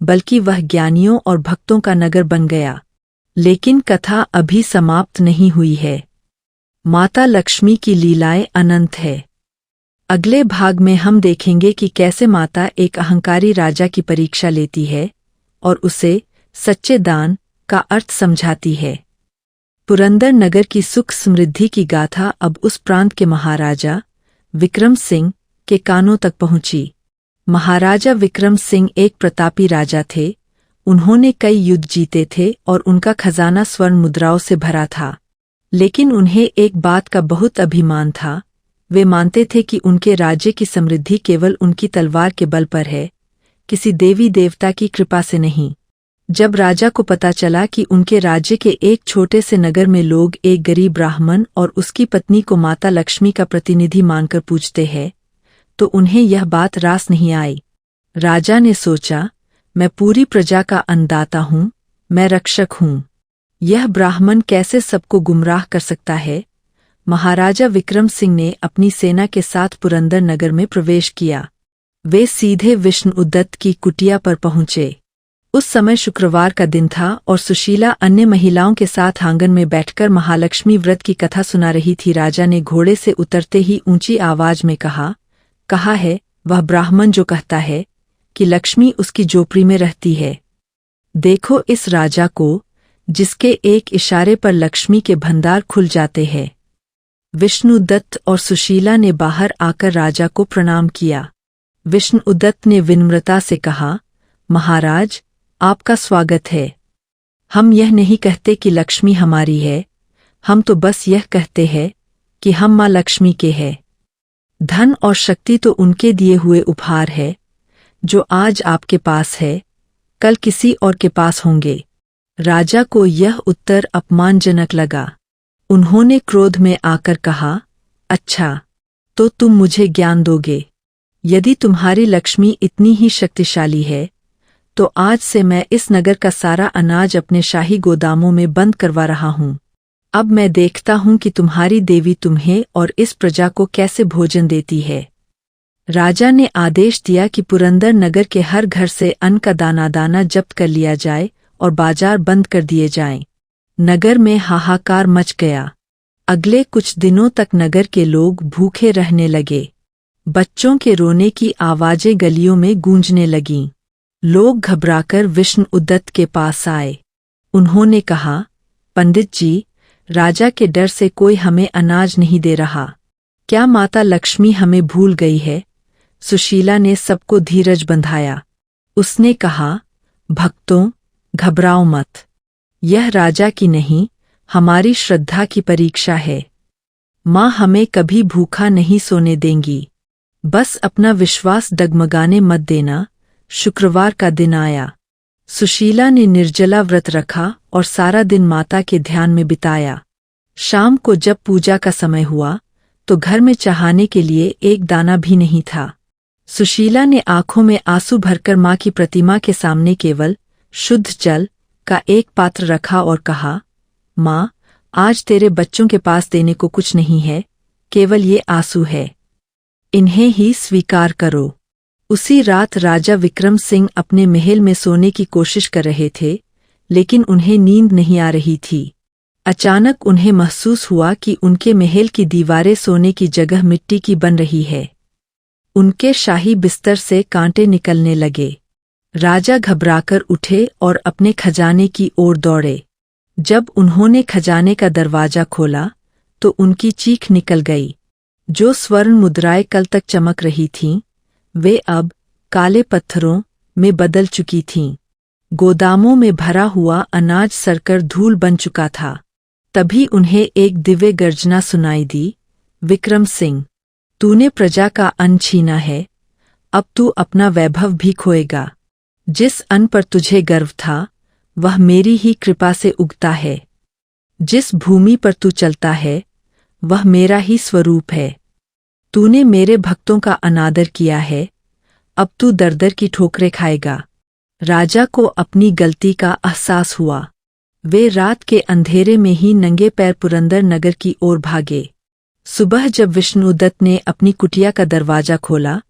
बल्कि वह ज्ञानियों और भक्तों का नगर बन गया। लेकिन कथा अभी समाप्त नहीं हुई है। माता लक्ष्मी की लीलाएं अनंत है। अगले भाग में हम देखेंगे कि कैसे माता एक अहंकारी राजा की परीक्षा लेती है और उसे सच्चे दान का अर्थ समझाती है। पुरंदर नगर की सुख समृद्धि की गाथा अब उस प्रांत के महाराजा विक्रम सिंह के कानों तक पहुंची। महाराजा विक्रम सिंह एक प्रतापी राजा थे। उन्होंने कई युद्ध जीते थे और उनका खजाना स्वर्ण मुद्राओं से भरा था। लेकिन उन्हें एक बात का बहुत अभिमान था। वे मानते थे कि उनके राज्य की समृद्धि केवल उनकी तलवार के बल पर है, किसी देवी देवता की कृपा से नहीं। जब राजा को पता चला कि उनके राज्य के एक छोटे से नगर में लोग एक गरीब ब्राह्मण और उसकी पत्नी को माता लक्ष्मी का प्रतिनिधि मानकर पूजते हैं, तो उन्हें यह बात रास नहीं आई। राजा ने सोचा, मैं पूरी प्रजा का अन्नदाता हूँ, मैं रक्षक हूँ। यह ब्राह्मण कैसे सबको गुमराह कर सकता है? महाराजा विक्रम सिंह ने अपनी सेना के साथ पुरंदर नगर में प्रवेश किया। वे सीधे विष्णुदत्त की कुटिया पर पहुंचे। उस समय शुक्रवार का दिन था और सुशीला अन्य महिलाओं के साथ आंगन में बैठकर महालक्ष्मी व्रत की कथा सुना रही थी। राजा ने घोड़े से उतरते ही ऊंची आवाज में कहा है वह ब्राह्मण जो कहता है कि लक्ष्मी उसकी झोपड़ी में रहती है। देखो इस राजा को, जिसके एक इशारे पर लक्ष्मी के भंडार खुल जाते हैं। विष्णुदत्त और सुशीला ने बाहर आकर राजा को प्रणाम किया। विष्णुदत्त ने विनम्रता से कहा, महाराज, आपका स्वागत है। हम यह नहीं कहते कि लक्ष्मी हमारी है, हम तो बस यह कहते हैं कि हम माँ लक्ष्मी के हैं। धन और शक्ति तो उनके दिए हुए उपहार है। जो आज आपके पास है, कल किसी और के पास होंगे। राजा को यह उत्तर अपमानजनक लगा। उन्होंने क्रोध में आकर कहा, अच्छा, तो तुम मुझे ज्ञान दोगे? यदि तुम्हारी लक्ष्मी इतनी ही शक्तिशाली है, तो आज से मैं इस नगर का सारा अनाज अपने शाही गोदामों में बंद करवा रहा हूँ। अब मैं देखता हूँ कि तुम्हारी देवी तुम्हें और इस प्रजा को कैसे भोजन देती है। राजा ने आदेश दिया कि पुरंदर नगर के हर घर से अन्न का दाना दाना जब्त कर लिया जाए और बाजार बंद कर दिए जाएं। नगर में हाहाकार मच गया। अगले कुछ दिनों तक नगर के लोग भूखे रहने लगे। बच्चों के रोने की आवाजें गलियों में गूंजने लगीं। लोग घबराकर विष्णुदत्त के पास आए। उन्होंने कहा, पंडित जी, राजा के डर से कोई हमें अनाज नहीं दे रहा। क्या माता लक्ष्मी हमें भूल गई है? सुशीला ने सबको धीरज बंधाया। उसने कहा, भक्तों, घबराओ मत। यह राजा की नहीं, हमारी श्रद्धा की परीक्षा है। माँ हमें कभी भूखा नहीं सोने देंगी। बस अपना विश्वास डगमगाने मत देना। शुक्रवार का दिन आया। सुशीला ने निर्जला व्रत रखा और सारा दिन माता के ध्यान में बिताया। शाम को जब पूजा का समय हुआ तो घर में चढ़ाने के लिए एक दाना भी नहीं था। सुशीला ने आंखों में आंसू भरकर माँ की प्रतिमा के सामने केवल शुद्ध जल का एक पात्र रखा और कहा, माँ, आज तेरे बच्चों के पास देने को कुछ नहीं है, केवल ये आंसू है, इन्हें ही स्वीकार करो। उसी रात राजा विक्रम सिंह अपने महल में सोने की कोशिश कर रहे थे, लेकिन उन्हें नींद नहीं आ रही थी। अचानक उन्हें महसूस हुआ कि उनके महल की दीवारें सोने की जगह मिट्टी की बन रही है। उनके शाही बिस्तर से कांटे निकलने लगे। राजा घबराकर उठे और अपने खजाने की ओर दौड़े। जब उन्होंने खजाने का दरवाजा खोला तो उनकी चीख निकल गई। जो स्वर्ण मुद्राएं कल तक चमक रही थीं, वे अब काले पत्थरों में बदल चुकी थीं। गोदामों में भरा हुआ अनाज सड़कर धूल बन चुका था। तभी उन्हें एक दिव्य गर्जना सुनाई दी, विक्रम सिंह, तूने प्रजा का अन्न छीना है, अब तू अपना वैभव भी खोएगा। जिस अन्न पर तुझे गर्व था, वह मेरी ही कृपा से उगता है। जिस भूमि पर तू चलता है, वह मेरा ही स्वरूप है। तूने मेरे भक्तों का अनादर किया है, अब तू दर-दर की ठोकरें खाएगा। राजा को अपनी गलती का एहसास हुआ। वे रात के अंधेरे में ही नंगे पैर पुरंदर नगर की ओर भागे। सुबह जब विष्णुदत्त ने अपनी कुटिया का दरवाजा खोला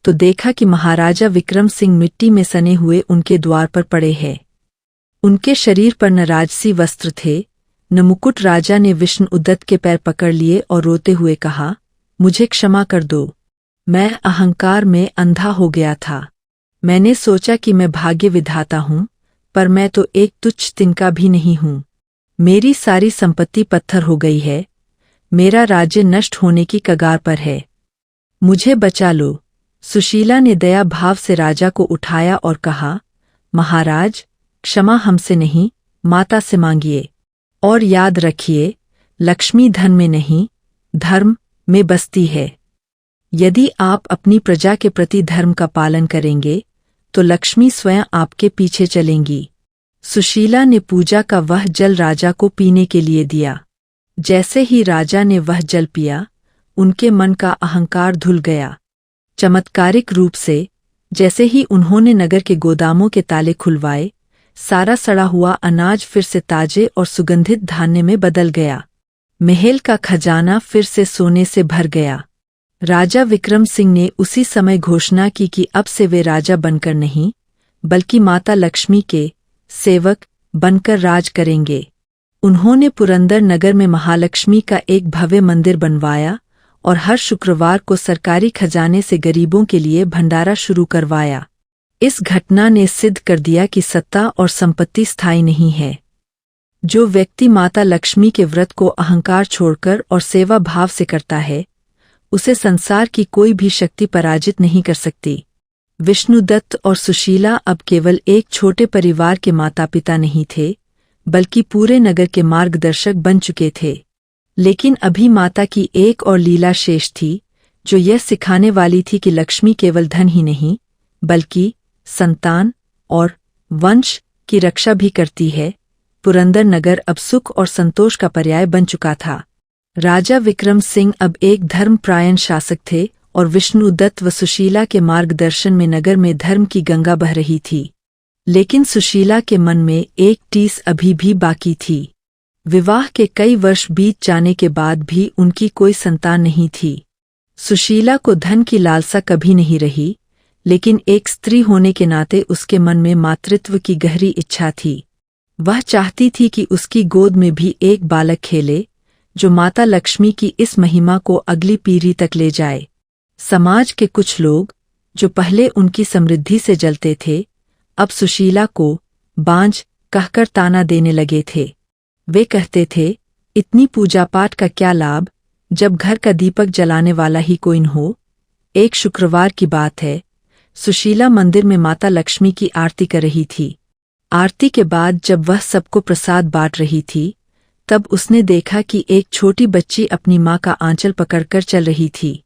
तो देखा कि महाराजा विक्रम सिंह मिट्टी में सने हुए उनके द्वार पर पड़े हैं। उनके शरीर पर न राजसी वस्त्र थे, न मुकुट। राजा ने विष्णुदत्त के पैर पकड़ लिए और रोते हुए कहा, मुझे क्षमा कर दो, मैं अहंकार में अंधा हो गया था। मैंने सोचा कि मैं भाग्य विधाता हूँ, पर मैं तो एक तुच्छ तिनका भी नहीं हूँ। मेरी सारी संपत्ति पत्थर हो गई है, मेरा राज्य नष्ट होने की कगार पर है, मुझे बचा लो। सुशीला ने दया भाव से राजा को उठाया और कहा, महाराज, क्षमा हमसे नहीं, माता से मांगिए। और याद रखिए, लक्ष्मी धन में नहीं, धर्म में बसती है। यदि आप अपनी प्रजा के प्रति धर्म का पालन करेंगे तो लक्ष्मी स्वयं आपके पीछे चलेंगी। सुशीला ने पूजा का वह जल राजा को पीने के लिए दिया। जैसे ही राजा ने वह जल पिया, उनके मन का अहंकार धुल गया। चमत्कारिक रूप से जैसे ही उन्होंने नगर के गोदामों के ताले खुलवाए, सारा सड़ा हुआ अनाज फिर से ताजे और सुगंधित धान्य में बदल गया। महल का खजाना फिर से सोने से भर गया। राजा विक्रम सिंह ने उसी समय घोषणा की कि अब से वे राजा बनकर नहीं, बल्कि माता लक्ष्मी के सेवक बनकर राज करेंगे। उन्होंने पुरंदर नगर में महालक्ष्मी का एक भव्य मंदिर बनवाया और हर शुक्रवार को सरकारी खजाने से गरीबों के लिए भंडारा शुरू करवाया। इस घटना ने सिद्ध कर दिया कि सत्ता और संपत्ति स्थायी नहीं है। जो व्यक्ति माता लक्ष्मी के व्रत को अहंकार छोड़कर और सेवा भाव से करता है, उसे संसार की कोई भी शक्ति पराजित नहीं कर सकती। विष्णुदत्त और सुशीला अब केवल एक छोटे परिवार के माता पिता नहीं थे, बल्कि पूरे नगर के मार्गदर्शक बन चुके थे। लेकिन अभी माता की एक और लीला शेष थी, जो यह सिखाने वाली थी कि लक्ष्मी केवल धन ही नहीं, बल्कि संतान और वंश की रक्षा भी करती है। पुरंदर नगर अब सुख और संतोष का पर्याय बन चुका था। राजा विक्रम सिंह अब एक धर्मपरायण शासक थे और विष्णुदत्त व सुशीला के मार्गदर्शन में नगर में धर्म की गंगा बह रही थी। लेकिन सुशीला के मन में एक टीस अभी भी बाकी थी। विवाह के कई वर्ष बीत जाने के बाद भी उनकी कोई संतान नहीं थी। सुशीला को धन की लालसा कभी नहीं रही, लेकिन एक स्त्री होने के नाते उसके मन में मातृत्व की गहरी इच्छा थी। वह चाहती थी कि उसकी गोद में भी एक बालक खेले, जो माता लक्ष्मी की इस महिमा को अगली पीढ़ी तक ले जाए। समाज के कुछ लोग, जो पहले उनकी समृद्धि से जलते थे, अब सुशीला को बांझ कहकर ताना देने लगे थे। वे कहते थे, इतनी पूजा पाठ का क्या लाभ, जब घर का दीपक जलाने वाला ही कोई न हो। एक शुक्रवार की बात है, सुशीला मंदिर में माता लक्ष्मी की आरती कर रही थी। आरती के बाद जब वह सबको प्रसाद बांट रही थी, तब उसने देखा कि एक छोटी बच्ची अपनी माँ का आंचल पकड़कर चल रही थी।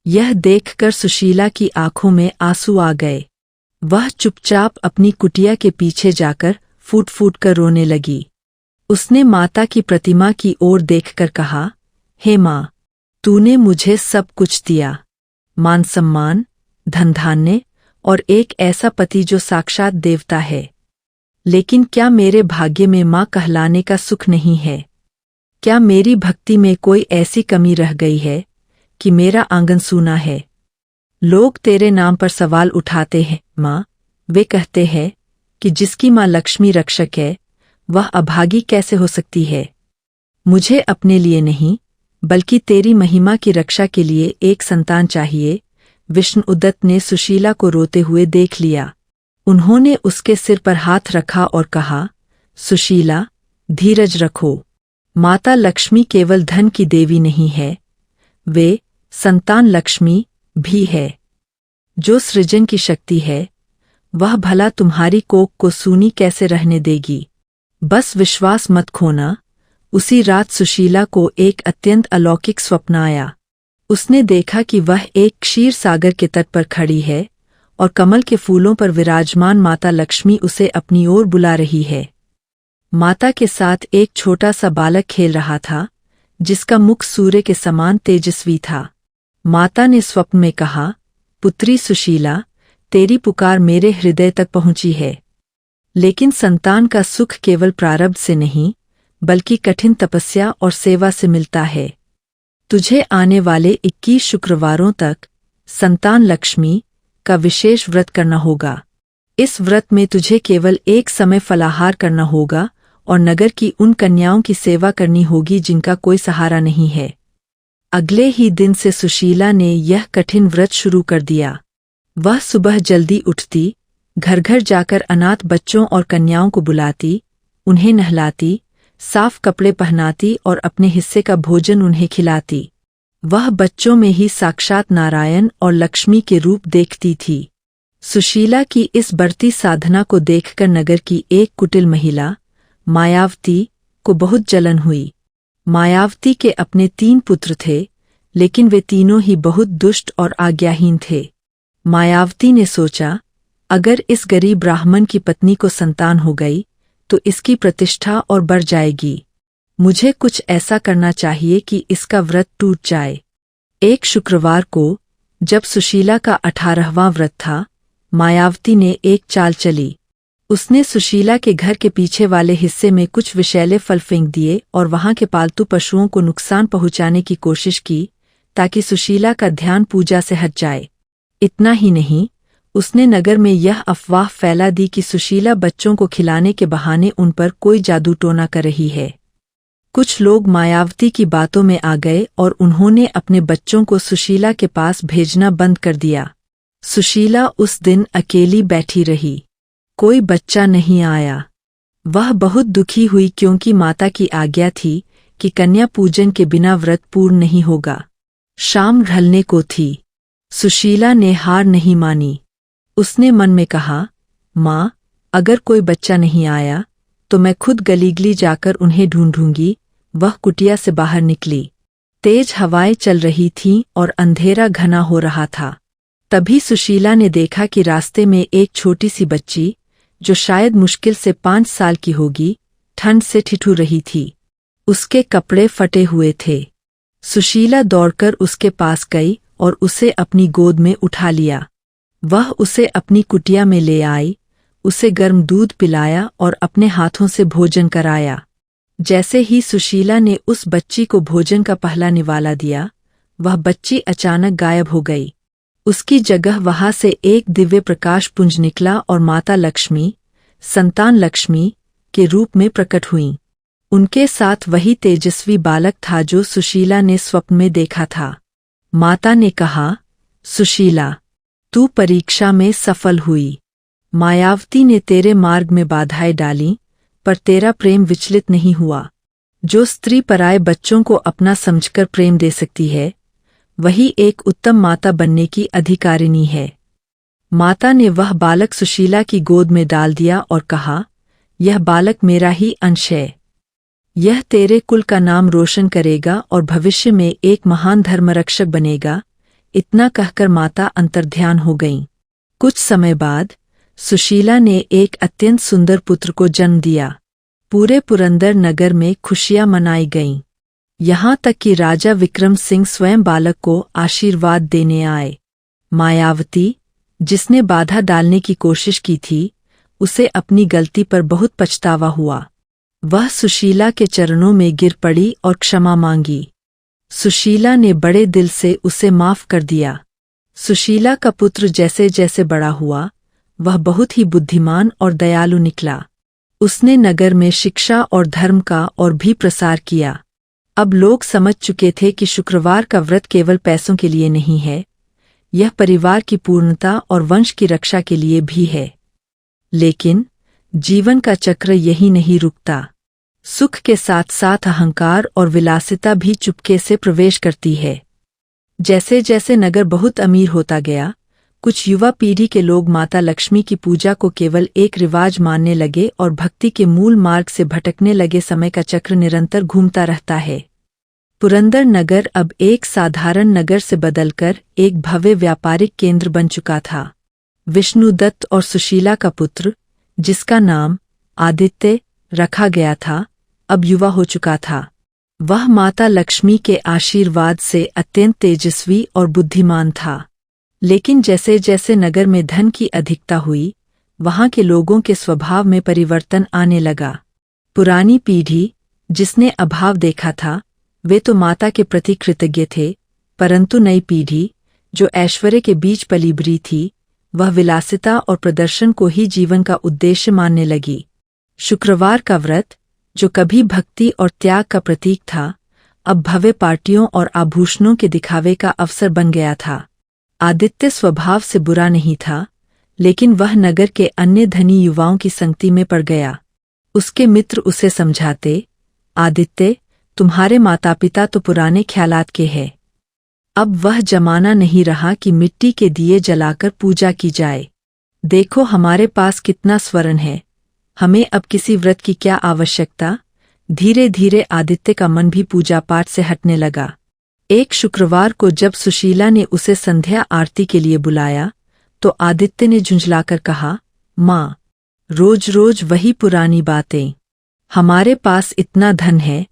यह देखकर सुशीला की आंखों में आंसू आ गए। वह चुपचाप अपनी कुटिया के पीछे जाकर फूट फूट कर रोने लगी। उसने माता की प्रतिमा की ओर देखकर कहा, हे माँ, तूने मुझे सब कुछ दिया, मान सम्मान, धन धान्य और एक ऐसा पति जो साक्षात देवता है। लेकिन क्या मेरे भाग्य में माँ कहलाने का सुख नहीं है? क्या मेरी भक्ति में कोई ऐसी कमी रह गई है कि मेरा आंगन सूना है? लोग तेरे नाम पर सवाल उठाते हैं माँ, वे कहते हैं कि जिसकी माँ लक्ष्मी रक्षक है वह अभागी कैसे हो सकती है? मुझे अपने लिए नहीं बल्कि तेरी महिमा की रक्षा के लिए एक संतान चाहिए। विष्णुदत्त ने सुशीला को रोते हुए देख लिया। उन्होंने उसके सिर पर हाथ रखा और कहा, सुशीला, धीरज रखो। माता लक्ष्मी केवल धन की देवी नहीं है, वे संतान लक्ष्मी भी है। जो सृजन की शक्ति है वह भला तुम्हारी कोख को सूनी कैसे रहने देगी? बस विश्वास मत खोना। उसी रात सुशीला को एक अत्यंत अलौकिक स्वप्न आया। उसने देखा कि वह एक क्षीर सागर के तट पर खड़ी है और कमल के फूलों पर विराजमान माता लक्ष्मी उसे अपनी ओर बुला रही है। माता के साथ एक छोटा सा बालक खेल रहा था जिसका मुख सूर्य के समान तेजस्वी था। माता ने स्वप्न में कहा, पुत्री सुशीला, तेरी पुकार मेरे हृदय तक पहुंची है। लेकिन संतान का सुख केवल प्रारब्ध से नहीं बल्कि कठिन तपस्या और सेवा से मिलता है। तुझे आने वाले 21 शुक्रवारों तक संतान लक्ष्मी का विशेष व्रत करना होगा। इस व्रत में तुझे केवल एक समय फलाहार करना होगा और नगर की उन कन्याओं की सेवा करनी होगी जिनका कोई सहारा नहीं है। अगले ही दिन से सुशीला ने यह कठिन व्रत शुरू कर दिया। वह सुबह जल्दी उठती, घर घर जाकर अनाथ बच्चों और कन्याओं को बुलाती, उन्हें नहलाती, साफ कपड़े पहनाती और अपने हिस्से का भोजन उन्हें खिलाती। वह बच्चों में ही साक्षात नारायण और लक्ष्मी के रूप देखती थी। सुशीला की इस बढ़ती साधना को देखकर नगर की एक कुटिल महिला मायावती को बहुत जलन हुई। मायावती के अपने 3 पुत्र थे, लेकिन वे तीनों ही बहुत दुष्ट और आज्ञाहीन थे। मायावती ने सोचा, अगर इस गरीब ब्राह्मण की पत्नी को संतान हो गई तो इसकी प्रतिष्ठा और बढ़ जाएगी। मुझे कुछ ऐसा करना चाहिए कि इसका व्रत टूट जाए। एक शुक्रवार को जब सुशीला का 18वां व्रत था, मायावती ने एक चाल चली। उसने सुशीला के घर के पीछे वाले हिस्से में कुछ विषैले फल फेंक दिए और वहां के पालतू पशुओं को नुकसान पहुंचाने की कोशिश की ताकि सुशीला का ध्यान पूजा से हट जाए। इतना ही नहीं, उसने नगर में यह अफवाह फैला दी कि सुशीला बच्चों को खिलाने के बहाने उन पर कोई जादू टोना कर रही है। कुछ लोग मायावती की बातों में आ गए और उन्होंने अपने बच्चों को सुशीला के पास भेजना बंद कर दिया। सुशीला उस दिन अकेली बैठी रही। कोई बच्चा नहीं आया। वह बहुत दुखी हुई क्योंकि माता की आज्ञा थी कि कन्या पूजन के बिना व्रत पूर्ण नहीं होगा। शाम ढलने को थी। सुशीला ने हार नहीं मानी। उसने मन में कहा, माँ, अगर कोई बच्चा नहीं आया तो मैं खुद गली जाकर उन्हें ढूंढूंगी। वह कुटिया से बाहर निकली। तेज हवाएं चल रही थीं और अंधेरा घना हो रहा था। तभी सुशीला ने देखा कि रास्ते में एक छोटी सी बच्ची, जो शायद मुश्किल से 5 साल की होगी, ठंड से ठिठुर रही थी। उसके कपड़े फटे हुए थे। सुशीला दौड़कर उसके पास गई और उसे अपनी गोद में उठा लिया। वह उसे अपनी कुटिया में ले आई, उसे गर्म दूध पिलाया और अपने हाथों से भोजन कराया। जैसे ही सुशीला ने उस बच्ची को भोजन का पहला निवाला दिया, वह बच्ची अचानक गायब हो गई। उसकी जगह वहां से एक दिव्य प्रकाश पुंज निकला और माता लक्ष्मी, संतान लक्ष्मी, के रूप में प्रकट हुईं। उनके साथ वही तेजस्वी बालक था जो सुशीला ने स्वप्न में देखा था। माता ने कहा, सुशीला, तू परीक्षा में सफल हुई। मायावती ने तेरे मार्ग में बाधाएं डालीं, पर तेरा प्रेम विचलित नहीं हुआ। जो स्त्री पराये बच्चों को अपना समझकर प्रेम दे सकती है, वही एक उत्तम माता बनने की अधिकारिणी है। माता ने वह बालक सुशीला की गोद में डाल दिया और कहा, यह बालक मेरा ही अंश है। यह तेरे कुल का नाम रोशन करेगा और भविष्य में एक महान धर्मरक्षक बनेगा। इतना कहकर माता अंतर्ध्यान हो गईं। कुछ समय बाद सुशीला ने एक अत्यंत सुंदर पुत्र को जन्म दिया। पूरे पुरंदर नगर में खुशियां मनाई गईं। यहाँ तक कि राजा विक्रम सिंह स्वयं बालक को आशीर्वाद देने आए। मायावती, जिसने बाधा डालने की कोशिश की थी, उसे अपनी गलती पर बहुत पछतावा हुआ। वह सुशीला के चरणों में गिर पड़ी और क्षमा मांगी। सुशीला ने बड़े दिल से उसे माफ कर दिया। सुशीला का पुत्र जैसे जैसे बड़ा हुआ, वह बहुत ही बुद्धिमान और दयालु निकला। उसने नगर में शिक्षा और धर्म का और भी प्रसार किया। अब लोग समझ चुके थे कि शुक्रवार का व्रत केवल पैसों के लिए नहीं है, यह परिवार की पूर्णता और वंश की रक्षा के लिए भी है। लेकिन जीवन का चक्र यही नहीं रुकता। सुख के साथ साथ अहंकार और विलासिता भी चुपके से प्रवेश करती है। जैसे जैसे नगर बहुत अमीर होता गया, कुछ युवा पीढ़ी के लोग माता लक्ष्मी की पूजा को केवल एक रिवाज मानने लगे और भक्ति के मूल मार्ग से भटकने लगे। समय का चक्र निरंतर घूमता रहता है। पुरंदर नगर अब एक साधारण नगर से बदलकर एक भव्य व्यापारिक केंद्र बन चुका था। विष्णुदत्त और सुशीला का पुत्र, जिसका नाम आदित्य रखा गया था, अब युवा हो चुका था। वह माता लक्ष्मी के आशीर्वाद से अत्यंत तेजस्वी और बुद्धिमान था। लेकिन जैसे जैसे नगर में धन की अधिकता हुई, वहां के लोगों के स्वभाव में परिवर्तन आने लगा। पुरानी पीढ़ी, जिसने अभाव देखा था, वे तो माता के प्रति कृतज्ञ थे, परंतु नई पीढ़ी, जो ऐश्वर्य के बीच पली बड़ी थी, वह विलासिता और प्रदर्शन को ही जीवन का उद्देश्य मानने लगी। शुक्रवार का व्रत, जो कभी भक्ति और त्याग का प्रतीक था, अब भव्य पार्टियों और आभूषणों के दिखावे का अवसर बन गया था। आदित्य स्वभाव से बुरा नहीं था, लेकिन वह नगर के अन्य धनी युवाओं की संगति में पड़ गया। उसके मित्र उसे समझाते, आदित्य, तुम्हारे माता पिता तो पुराने ख्यालात के हैं। अब वह जमाना नहीं रहा कि मिट्टी के दिए जलाकर पूजा की जाए। देखो हमारे पास कितना स्वर्ण है, हमें अब किसी व्रत की क्या आवश्यकता। धीरे धीरे आदित्य का मन भी पूजा पाठ से हटने लगा। एक शुक्रवार को जब सुशीला ने उसे संध्या आरती के लिए बुलाया, तो आदित्य ने झुंझलाकर कहा, माँ, रोज रोज वही पुरानी बातें। हमारे पास इतना धन है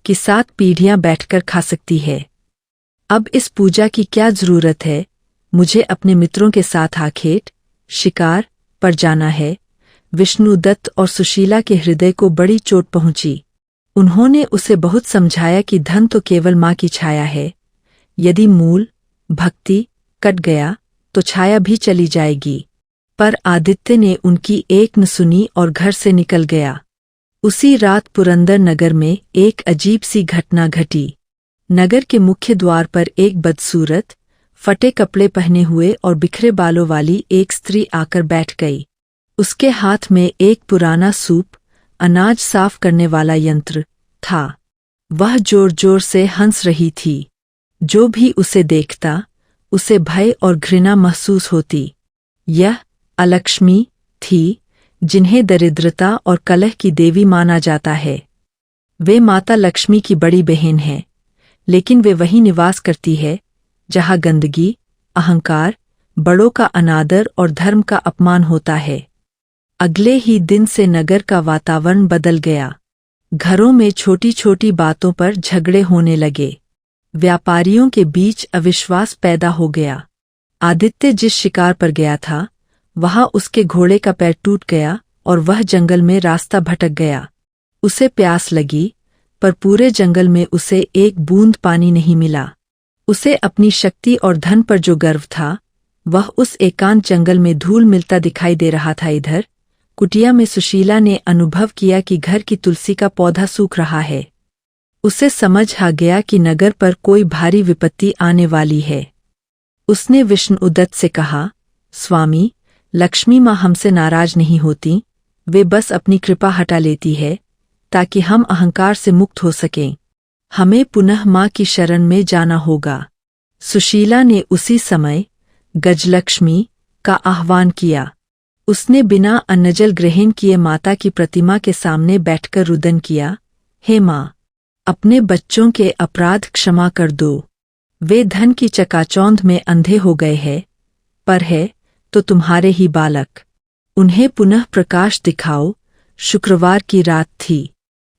कि 7 पीढ़ियां बैठकर खा सकती है। अब इस पूजा की क्या जरूरत है। मुझे अपने मित्रों के साथ आखेट शिकार पर जाना है। विष्णुदत्त और सुशीला के हृदय को बड़ी चोट पहुंची। उन्होंने उसे बहुत समझाया कि धन तो केवल माँ की छाया है। यदि मूल भक्ति कट गया तो छाया भी चली जाएगी। पर आदित्य ने उनकी एक न सुनी और घर से निकल गया। उसी रात पुरंदर नगर में एक अजीब सी घटना घटी। नगर के मुख्य द्वार पर एक बदसूरत, फटे कपड़े पहने हुए और बिखरे बालों वाली एक स्त्री आकर बैठ गई। उसके हाथ में एक पुराना सूप, अनाज साफ करने वाला यंत्र था। वह जोर जोर से हंस रही थी। जो भी उसे देखता, उसे भय और घृणा महसूस होती। यह अलक्ष्मी थी, जिन्हें दरिद्रता और कलह की देवी माना जाता है। वे माता लक्ष्मी की बड़ी बहन है, लेकिन वे वहीं निवास करती है जहाँ गंदगी, अहंकार, बड़ों का अनादर और धर्म का अपमान होता है। अगले ही दिन से नगर का वातावरण बदल गया। घरों में छोटी छोटी बातों पर झगड़े होने लगे। व्यापारियों के बीच अविश्वास पैदा हो गया। आदित्य जिस शिकार पर गया था, वहां उसके घोड़े का पैर टूट गया और वह जंगल में रास्ता भटक गया। उसे प्यास लगी, पर पूरे जंगल में उसे एक बूंद पानी नहीं मिला। उसे अपनी शक्ति और धन पर जो गर्व था, वह उस एकांत जंगल में धूल मिलता दिखाई दे रहा था। इधर कुटिया में सुशीला ने अनुभव किया कि घर की तुलसी का पौधा सूख रहा है। उसे समझ आ गया कि नगर पर कोई भारी विपत्ति आने वाली है। उसने विष्णुदत्त से कहा, स्वामी, लक्ष्मी माँ हमसे नाराज नहीं होती, वे बस अपनी कृपा हटा लेती है ताकि हम अहंकार से मुक्त हो सकें। हमें पुनः माँ की शरण में जाना होगा। सुशीला ने उसी समय गजलक्ष्मी का आह्वान किया। उसने बिना अन्नजल ग्रहण किए माता की प्रतिमा के सामने बैठकर रुदन किया, हे माँ, अपने बच्चों के अपराध क्षमा कर दो। वे धन की चकाचौंध में अंधे हो गए हैं, पर है तो तुम्हारे ही बालक। उन्हें पुनः प्रकाश दिखाओ, शुक्रवार की रात थी।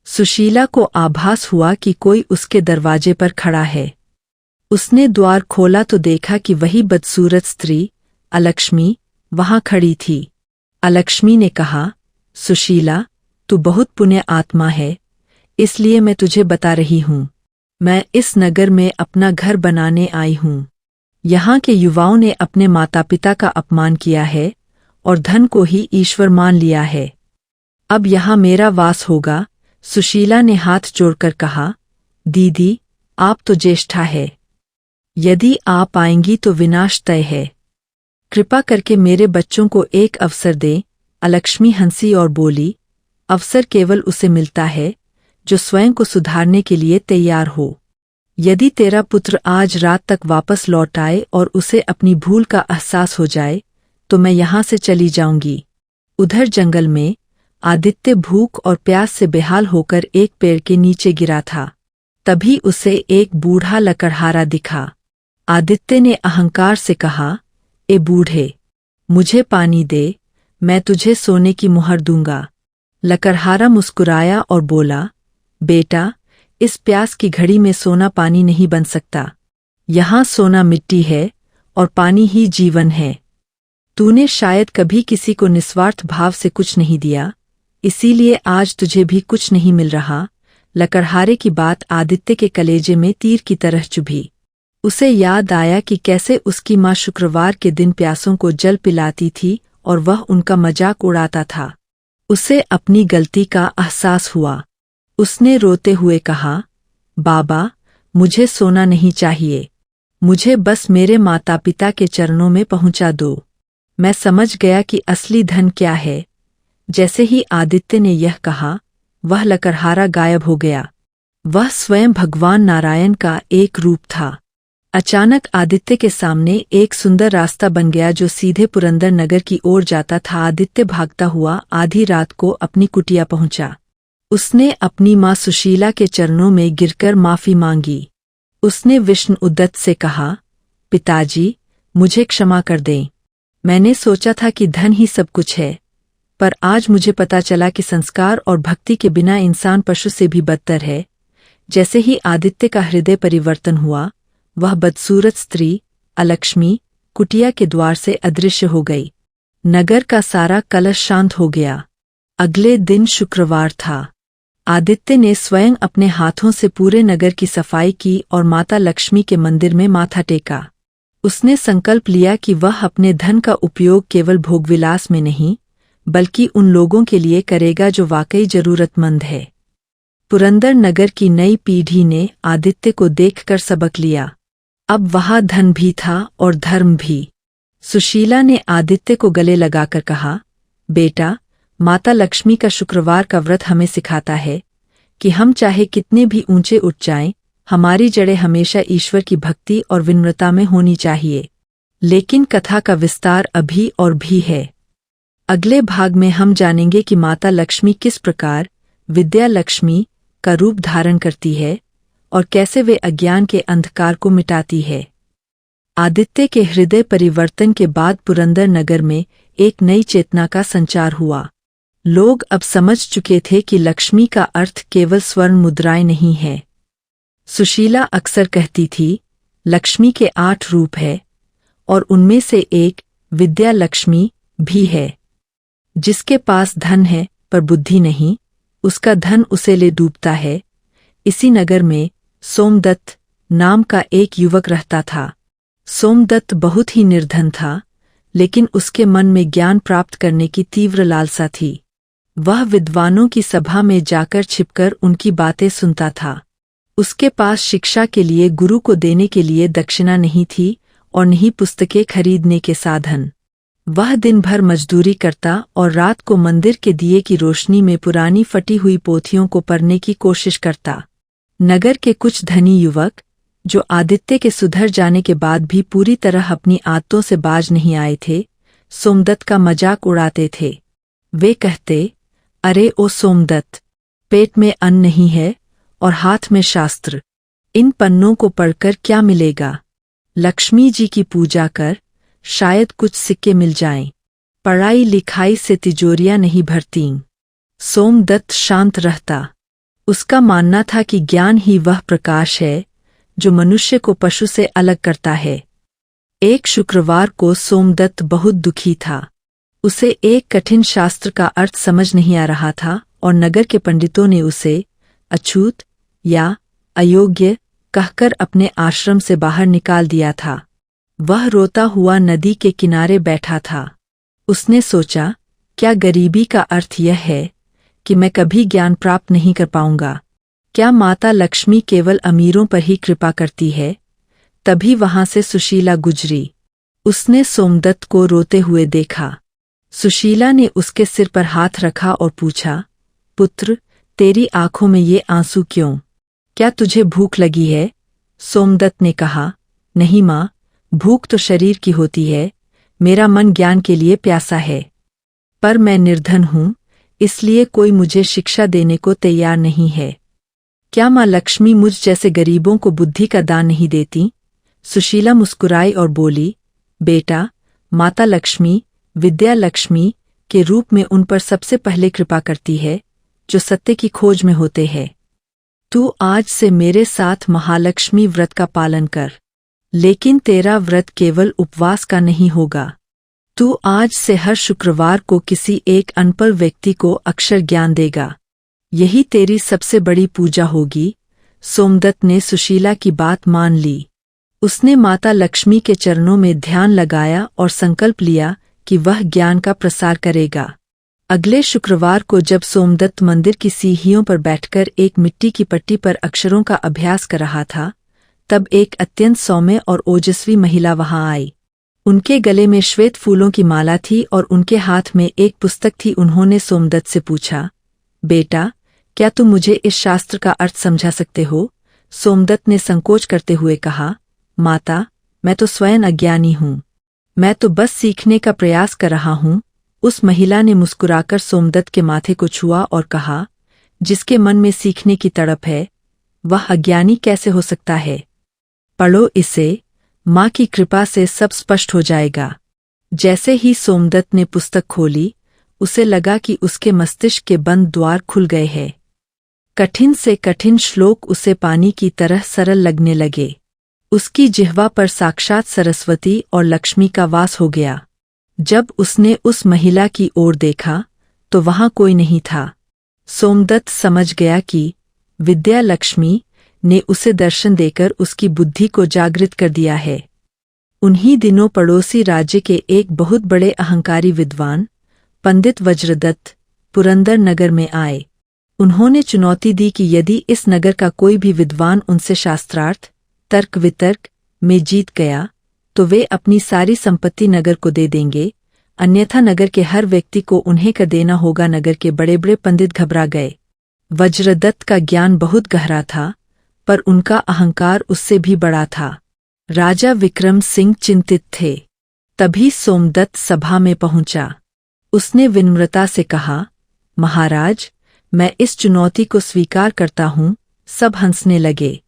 सुशीला को आभास हुआ कि कोई उसके दरवाजे पर खड़ा है। उसने द्वार खोला तो देखा कि वही बदसूरत स्त्री अलक्ष्मी वहां खड़ी थी। अलक्ष्मी ने कहा, सुशीला, तू बहुत पुण्य आत्मा है, इसलिए मैं तुझे बता रही हूं। मैं इस नगर में अपना घर बनाने आई हूं। यहाँ के युवाओं ने अपने माता पिता का अपमान किया है और धन को ही ईश्वर मान लिया है। अब यहाँ मेरा वास होगा। सुशीला ने हाथ जोड़कर कहा, दीदी, आप तो ज्येष्ठा है, यदि आप आएंगी तो विनाश तय है। कृपा करके मेरे बच्चों को एक अवसर दें। अलक्ष्मी हंसी और बोली, अवसर केवल उसे मिलता है जो स्वयं को सुधारने के लिए तैयार हो। यदि तेरा पुत्र आज रात तक वापस लौट आए और उसे अपनी भूल का एहसास हो जाए तो मैं यहाँ से चली जाऊंगी। उधर जंगल में आदित्य भूख और प्यास से बेहाल होकर एक पेड़ के नीचे गिरा था। तभी उसे एक बूढ़ा लकड़हारा दिखा। आदित्य ने अहंकार से कहा, ए बूढ़े, मुझे पानी दे, मैं तुझे सोने की मुहर दूंगा। लकड़हारा मुस्कुराया और बोला, बेटा, इस प्यास की घड़ी में सोना पानी नहीं बन सकता। यहाँ सोना मिट्टी है और पानी ही जीवन है। तूने शायद कभी किसी को निस्वार्थ भाव से कुछ नहीं दिया, इसीलिए आज तुझे भी कुछ नहीं मिल रहा। लकड़हारे की बात आदित्य के कलेजे में तीर की तरह चुभी। उसे याद आया कि कैसे उसकी माँ शुक्रवार के दिन प्यासों को जल पिलाती थी और वह उनका मजाक उड़ाता था। उसे अपनी गलती का एहसास हुआ। उसने रोते हुए कहा, बाबा, मुझे सोना नहीं चाहिए, मुझे बस मेरे माता पिता के चरणों में पहुंचा दो। मैं समझ गया कि असली धन क्या है। जैसे ही आदित्य ने यह कहा, वह लकड़हारा गायब हो गया। वह स्वयं भगवान नारायण का एक रूप था। अचानक आदित्य के सामने एक सुंदर रास्ता बन गया जो सीधे पुरंदर नगर की ओर जाता था। आदित्य भागता हुआ आधी रात को अपनी कुटिया पहुंचा। उसने अपनी माँ सुशीला के चरणों में गिरकर माफी मांगी। उसने विष्णु उद्दत से कहा, पिताजी, मुझे क्षमा कर दें। मैंने सोचा था कि धन ही सब कुछ है, पर आज मुझे पता चला कि संस्कार और भक्ति के बिना इंसान पशु से भी बदतर है। जैसे ही आदित्य का हृदय परिवर्तन हुआ, वह बदसूरत स्त्री अलक्ष्मी कुटिया के द्वार से अदृश्य हो गई। नगर का सारा कलश शांत हो गया। अगले दिन शुक्रवार था। आदित्य ने स्वयं अपने हाथों से पूरे नगर की सफाई की और माता लक्ष्मी के मंदिर में माथा टेका। उसने संकल्प लिया कि वह अपने धन का उपयोग केवल भोगविलास में नहीं, बल्कि उन लोगों के लिए करेगा जो वाकई जरूरतमंद है। पुरंदर नगर की नई पीढ़ी ने आदित्य को देखकर सबक लिया। अब वहाँ धन भी था और धर्म भी। सुशीला ने आदित्य को गले लगाकर कहा, बेटा, माता लक्ष्मी का शुक्रवार का व्रत हमें सिखाता है कि हम चाहे कितने भी ऊंचे उठ जाएं, हमारी जड़ें हमेशा ईश्वर की भक्ति और विनम्रता में होनी चाहिए। लेकिन कथा का विस्तार अभी और भी है। अगले भाग में हम जानेंगे कि माता लक्ष्मी किस प्रकार विद्या लक्ष्मी का रूप धारण करती है और कैसे वे अज्ञान के अंधकार को मिटाती है। आदित्य के हृदय परिवर्तन के बाद पुरंदर नगर में एक नई चेतना का संचार हुआ। लोग अब समझ चुके थे कि लक्ष्मी का अर्थ केवल स्वर्ण मुद्राएं नहीं है। सुशीला अक्सर कहती थी, लक्ष्मी के 8 रूप है और उनमें से एक विद्या लक्ष्मी भी है। जिसके पास धन है पर बुद्धि नहीं, उसका धन उसे ले डूबता है। इसी नगर में सोमदत्त नाम का एक युवक रहता था। सोमदत्त बहुत ही निर्धन था, लेकिन उसके मन में ज्ञान प्राप्त करने की तीव्र लालसा थी। वह विद्वानों की सभा में जाकर छिपकर उनकी बातें सुनता था। उसके पास शिक्षा के लिए गुरु को देने के लिए दक्षिणा नहीं थी और नहीं पुस्तकें खरीदने के साधन। वह दिन भर मजदूरी करता और रात को मंदिर के दिए की रोशनी में पुरानी फटी हुई पोथियों को पढ़ने की कोशिश करता। नगर के कुछ धनी युवक, जो आदित्य के सुधर जाने के बाद भी पूरी तरह अपनी आदतों से बाज नहीं आए थे, सोमदत्त का मजाक उड़ाते थे। वे कहते, अरे ओ सोमदत्त, पेट में अन्न नहीं है और हाथ में शास्त्र, इन पन्नों को पढ़कर क्या मिलेगा? लक्ष्मी जी की पूजा कर, शायद कुछ सिक्के मिल जाएं। पढ़ाई लिखाई से तिजोरियां नहीं भरतीं। सोमदत्त शांत रहता। उसका मानना था कि ज्ञान ही वह प्रकाश है जो मनुष्य को पशु से अलग करता है। एक शुक्रवार को सोमदत्त बहुत दुखी था। उसे एक कठिन शास्त्र का अर्थ समझ नहीं आ रहा था और नगर के पंडितों ने उसे अछूत या अयोग्य कहकर अपने आश्रम से बाहर निकाल दिया था। वह रोता हुआ नदी के किनारे बैठा था। उसने सोचा, क्या गरीबी का अर्थ यह है कि मैं कभी ज्ञान प्राप्त नहीं कर पाऊंगा? क्या माता लक्ष्मी केवल अमीरों पर ही कृपा करती है? तभी वहां से सुशीला गुजरी। उसने सोमदत्त को रोते हुए देखा। सुशीला ने उसके सिर पर हाथ रखा और पूछा, पुत्र, तेरी आंखों में ये आंसू क्यों? क्या तुझे भूख लगी है? सोमदत्त ने कहा, नहीं माँ, भूख तो शरीर की होती है, मेरा मन ज्ञान के लिए प्यासा है। पर मैं निर्धन हूँ, इसलिए कोई मुझे शिक्षा देने को तैयार नहीं है। क्या माँ लक्ष्मी मुझ जैसे गरीबों को बुद्धि का दान नहीं देती? सुशीला मुस्कुराई और बोली, बेटा, माता लक्ष्मी विद्या लक्ष्मी के रूप में उन पर सबसे पहले कृपा करती है जो सत्य की खोज में होते हैं। तू आज से मेरे साथ महालक्ष्मी व्रत का पालन कर, लेकिन तेरा व्रत केवल उपवास का नहीं होगा। तू आज से हर शुक्रवार को किसी एक अनपढ़ व्यक्ति को अक्षर ज्ञान देगा। यही तेरी सबसे बड़ी पूजा होगी। सोमदत्त ने सुशीला की बात मान ली। उसने माता लक्ष्मी के चरणों में ध्यान लगाया और संकल्प लिया कि वह ज्ञान का प्रसार करेगा। अगले शुक्रवार को जब सोमदत्त मंदिर की सीढ़ियों पर बैठकर एक मिट्टी की पट्टी पर अक्षरों का अभ्यास कर रहा था, तब एक अत्यंत सौम्य और ओजस्वी महिला वहां आई। उनके गले में श्वेत फूलों की माला थी और उनके हाथ में एक पुस्तक थी। उन्होंने सोमदत्त से पूछा, बेटा, क्या तुम मुझे इस शास्त्र का अर्थ समझा सकते हो? सोमदत्त ने संकोच करते हुए कहा, माता, मैं तो स्वयं अज्ञानी हूँ। मैं तो बस सीखने का प्रयास कर रहा हूँ। उस महिला ने मुस्कुराकर सोमदत्त के माथे को छुआ और कहा, जिसके मन में सीखने की तड़प है, वह अज्ञानी कैसे हो सकता है? पढ़ो इसे, माँ की कृपा से सब स्पष्ट हो जाएगा। जैसे ही सोमदत्त ने पुस्तक खोली, उसे लगा कि उसके मस्तिष्क के बंद द्वार खुल गए हैं। कठिन से कठिन श्लोक उसे पानी की तरह सरल लगने लगे। उसकी जिह्वा पर साक्षात सरस्वती और लक्ष्मी का वास हो गया। जब उसने उस महिला की ओर देखा तो वहां कोई नहीं था। सोमदत्त समझ गया कि विद्या लक्ष्मी ने उसे दर्शन देकर उसकी बुद्धि को जागृत कर दिया है। उन्हीं दिनों पड़ोसी राज्य के एक बहुत बड़े अहंकारी विद्वान पंडित वज्रदत्त पुरंदर नगर में आए। उन्होंने चुनौती दी कि यदि इस नगर का कोई भी विद्वान उनसे शास्त्रार्थ तर्क वितर्क में जीत गया तो वे अपनी सारी संपत्ति नगर को दे देंगे, अन्यथा नगर के हर व्यक्ति को उन्हें कर देना होगा। नगर के बड़े बड़े पंडित घबरा गए। वज्रदत्त का ज्ञान बहुत गहरा था, पर उनका अहंकार उससे भी बड़ा था। राजा विक्रम सिंह चिंतित थे। तभी सोमदत्त सभा में पहुंचा। उसने विनम्रता से कहा, महाराज, मैं इस चुनौती को स्वीकार करता हूँ। सब हंसने लगे।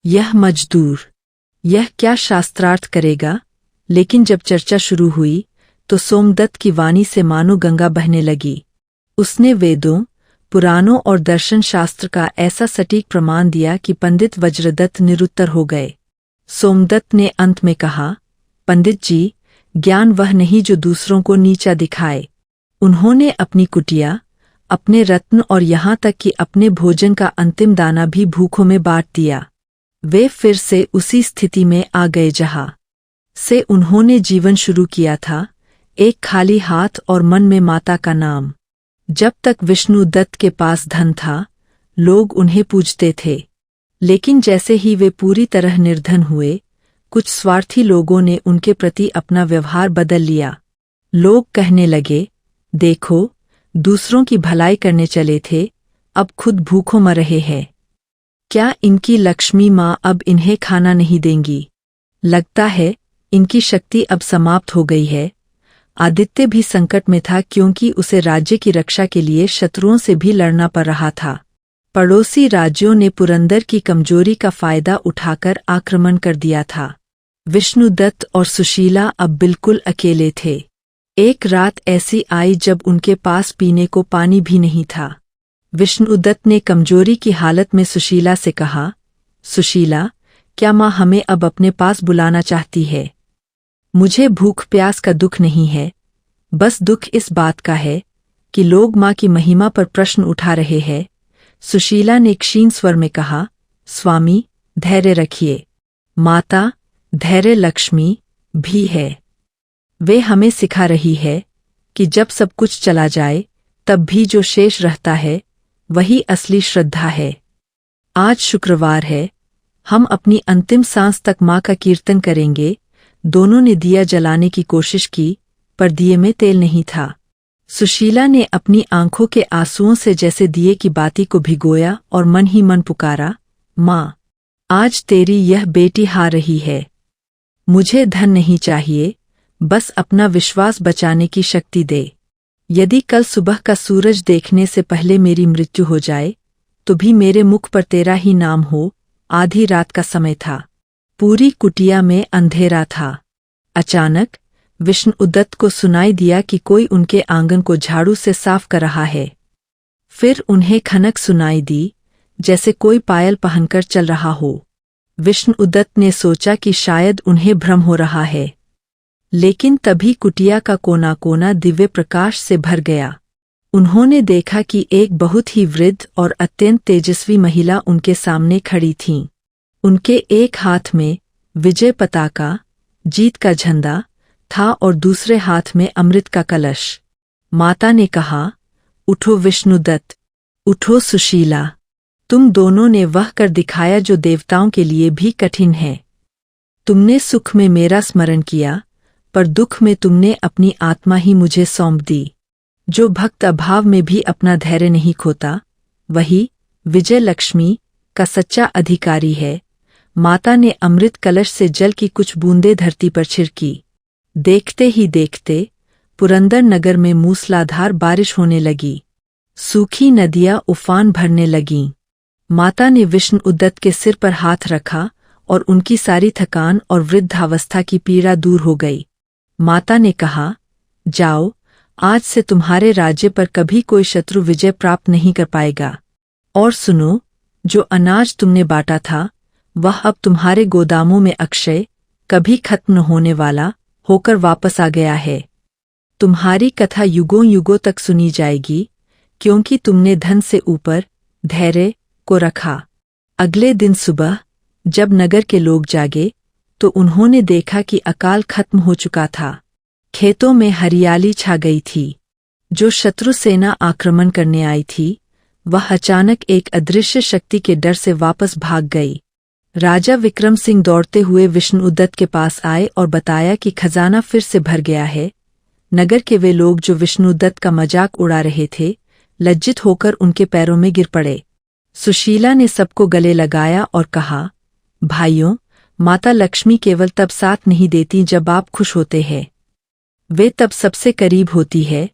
यह मजदूर, यह क्या शास्त्रार्थ करेगा? लेकिन जब चर्चा शुरू हुई तो सोमदत्त की वाणी से मानो गंगा बहने लगी। उसने वेदों, पुराणों और दर्शन शास्त्र का ऐसा सटीक प्रमाण दिया कि पंडित वज्रदत्त निरुत्तर हो गए। सोमदत्त ने अंत में कहा, पंडित जी, ज्ञान वह नहीं जो दूसरों को नीचा दिखाए। उन्होंने अपनी कुटिया, अपने रत्न और यहाँ तक कि अपने भोजन का अंतिम दाना भी भूखों में बांट दिया। वे फिर से उसी स्थिति में आ गए जहाँ से उन्होंने जीवन शुरू किया था, एक खाली हाथ और मन में माता का नाम। जब तक विष्णुदत्त के पास धन था, लोग उन्हें पूजते थे, लेकिन जैसे ही वे पूरी तरह निर्धन हुए, कुछ स्वार्थी लोगों ने उनके प्रति अपना व्यवहार बदल लिया। लोग कहने लगे, देखो, दूसरों की भलाई करने चले थे, अब खुद भूखों मर रहे हैं। क्या इनकी लक्ष्मी माँ अब इन्हें खाना नहीं देंगी? लगता है इनकी शक्ति अब समाप्त हो गई है। आदित्य भी संकट में था, क्योंकि उसे राज्य की रक्षा के लिए शत्रुओं से भी लड़ना पड़ रहा था। पड़ोसी राज्यों ने पुरंदर की कमजोरी का फायदा उठाकर आक्रमण कर दिया था। विष्णुदत्त और सुशीला अब बिल्कुल अकेले थे। एक रात ऐसी आई जब उनके पास पीने को पानी भी नहीं था। विष्णुदत्त ने कमजोरी की हालत में सुशीला से कहा, सुशीला, क्या माँ हमें अब अपने पास बुलाना चाहती है? मुझे भूख प्यास का दुख नहीं है, बस दुख इस बात का है कि लोग माँ की महिमा पर प्रश्न उठा रहे हैं। सुशीला ने क्षीण स्वर में कहा, स्वामी, धैर्य रखिए। माता, धैर्य लक्ष्मी भी है। वे हमें सिखा रही है कि जब सब कुछ चला जाए तब भी जो शेष रहता है वही असली श्रद्धा है। आज शुक्रवार है, हम अपनी अंतिम सांस तक माँ का कीर्तन करेंगे। दोनों ने दिया जलाने की कोशिश की, पर दिए में तेल नहीं था। सुशीला ने अपनी आंखों के आंसुओं से जैसे दिए की बाती को भिगोया और मन ही मन पुकारा, माँ, आज तेरी यह बेटी हार रही है। मुझे धन नहीं चाहिए, बस अपना विश्वास बचाने की शक्ति दे। यदि कल सुबह का सूरज देखने से पहले मेरी मृत्यु हो जाए तो भी मेरे मुख पर तेरा ही नाम हो। आधी रात का समय था, पूरी कुटिया में अंधेरा था। अचानक विष्णुदत्त को सुनाई दिया कि कोई उनके आंगन को झाड़ू से साफ कर रहा है। फिर उन्हें खनक सुनाई दी, जैसे कोई पायल पहनकर चल रहा हो। विष्णुदत्त ने सोचा कि शायद उन्हें भ्रम हो रहा है, लेकिन तभी कुटिया का कोना कोना दिव्य प्रकाश से भर गया। उन्होंने देखा कि एक बहुत ही वृद्ध और अत्यंत तेजस्वी महिला उनके सामने खड़ी थीं। उनके एक हाथ में विजय पताका, जीत का झंडा था और दूसरे हाथ में अमृत का कलश। माता ने कहा, उठो विष्णुदत्त, उठो सुशीला, तुम दोनों ने वह कर दिखाया जो देवताओं के लिए भी कठिन है। तुमने सुख में मेरा स्मरण किया, पर दुख में तुमने अपनी आत्मा ही मुझे सौंप दी। जो भक्त अभाव में भी अपना धैर्य नहीं खोता, वही विजय लक्ष्मी का सच्चा अधिकारी है। माता ने अमृत कलश से जल की कुछ बूंदें धरती पर छिड़की। देखते ही देखते पुरंदर नगर में मूसलाधार बारिश होने लगी। सूखी नदियां उफान भरने लगीं। माता ने विष्णुदत्त के सिर पर हाथ रखा और उनकी सारी थकान और वृद्धावस्था की पीड़ा दूर हो गई। माता ने कहा, जाओ, आज से तुम्हारे राज्य पर कभी कोई शत्रु विजय प्राप्त नहीं कर पाएगा। और सुनो, जो अनाज तुमने बांटा था वह अब तुम्हारे गोदामों में अक्षय, कभी खत्म न होने वाला होकर वापस आ गया है। तुम्हारी कथा युगों युगों तक सुनी जाएगी, क्योंकि तुमने धन से ऊपर धैर्य को रखा। अगले दिन सुबह जब नगर के लोग जागे तो उन्होंने देखा कि अकाल खत्म हो चुका था। खेतों में हरियाली छा गई थी। जो शत्रु सेना आक्रमण करने आई थी वह अचानक एक अदृश्य शक्ति के डर से वापस भाग गई। राजा विक्रम सिंह दौड़ते हुए विष्णुदत्त के पास आए और बताया कि खजाना फिर से भर गया है। नगर के वे लोग जो विष्णुदत्त का मजाक उड़ा रहे थे, लज्जित होकर उनके पैरों में गिर पड़े। सुशीला ने सबको गले लगाया और कहा, भाइयों, माता लक्ष्मी केवल तब साथ नहीं देती जब आप खुश होते हैं। वे तब सबसे करीब होती है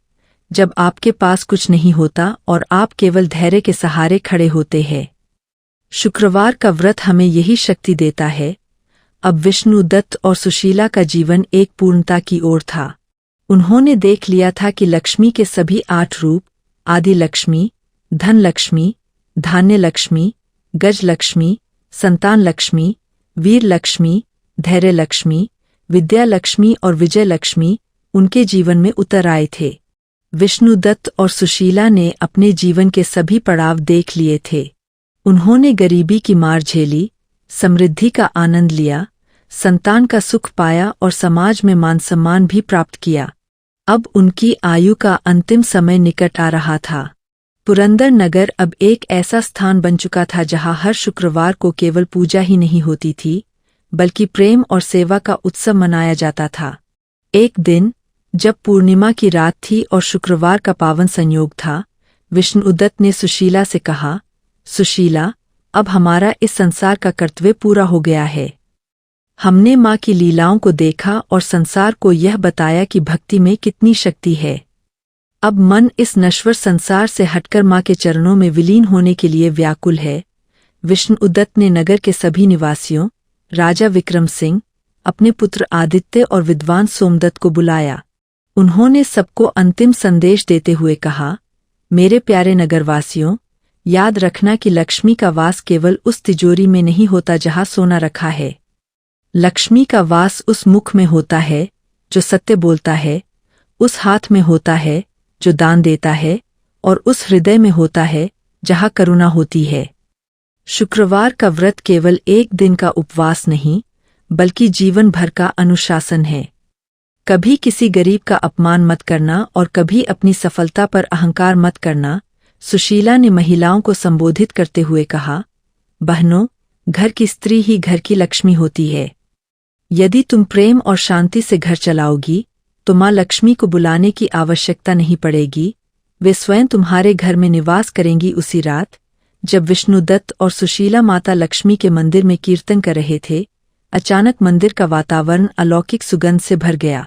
जब आपके पास कुछ नहीं होता और आप केवल धैर्य के सहारे खड़े होते हैं। शुक्रवार का व्रत हमें यही शक्ति देता है। अब विष्णुदत्त और सुशीला का जीवन एक पूर्णता की ओर था। उन्होंने देख लिया था कि लक्ष्मी के सभी 8 रूप, आदि लक्ष्मी, धन लक्ष्मी, धान्य लक्ष्मी, गज लक्ष्मी, संतान लक्ष्मी, वीर लक्ष्मी, धैर्य लक्ष्मी, विद्या लक्ष्मी और विजय लक्ष्मी उनके जीवन में उतर आए थे। विष्णुदत्त और सुशीला ने अपने जीवन के सभी पड़ाव देख लिए थे। उन्होंने गरीबी की मार झेली, समृद्धि का आनंद लिया, संतान का सुख पाया और समाज में मान सम्मान भी प्राप्त किया। अब उनकी आयु का अंतिम समय निकट आ रहा था। पुरंदर नगर अब एक ऐसा स्थान बन चुका था जहां हर शुक्रवार को केवल पूजा ही नहीं होती थी, बल्कि प्रेम और सेवा का उत्सव मनाया जाता था। एक दिन जब पूर्णिमा की रात थी और शुक्रवार का पावन संयोग था, विष्णुदत्त ने सुशीला से कहा, सुशीला, अब हमारा इस संसार का कर्तव्य पूरा हो गया है। हमने माँ की लीलाओं को देखा और संसार को यह बताया कि भक्ति में कितनी शक्ति है। अब मन इस नश्वर संसार से हटकर माँ के चरणों में विलीन होने के लिए व्याकुल है। विष्णुदत्त ने नगर के सभी निवासियों, राजा विक्रम सिंह, अपने पुत्र आदित्य और विद्वान सोमदत्त को बुलाया। उन्होंने सबको अंतिम संदेश देते हुए कहा, मेरे प्यारे नगरवासियों, याद रखना कि लक्ष्मी का वास केवल उस तिजोरी में नहीं होता जहां सोना रखा है। लक्ष्मी का वास उस मुख में होता है जो सत्य बोलता है, उस हाथ में होता है जो दान देता है, और उस हृदय में होता है जहां करुणा होती है। शुक्रवार का व्रत केवल एक दिन का उपवास नहीं, बल्कि जीवन भर का अनुशासन है। कभी किसी गरीब का अपमान मत करना और कभी अपनी सफलता पर अहंकार मत करना। सुशीला ने महिलाओं को संबोधित करते हुए कहा, बहनों, घर की स्त्री ही घर की लक्ष्मी होती है। यदि तुम प्रेम और शांति से घर चलाओगी तो माँ लक्ष्मी को बुलाने की आवश्यकता नहीं पड़ेगी। वे स्वयं तुम्हारे घर में निवास करेंगी। उसी रात जब विष्णुदत्त और सुशीला माता लक्ष्मी के मंदिर में कीर्तन कर रहे थे, अचानक मंदिर का वातावरण अलौकिक सुगंध से भर गया।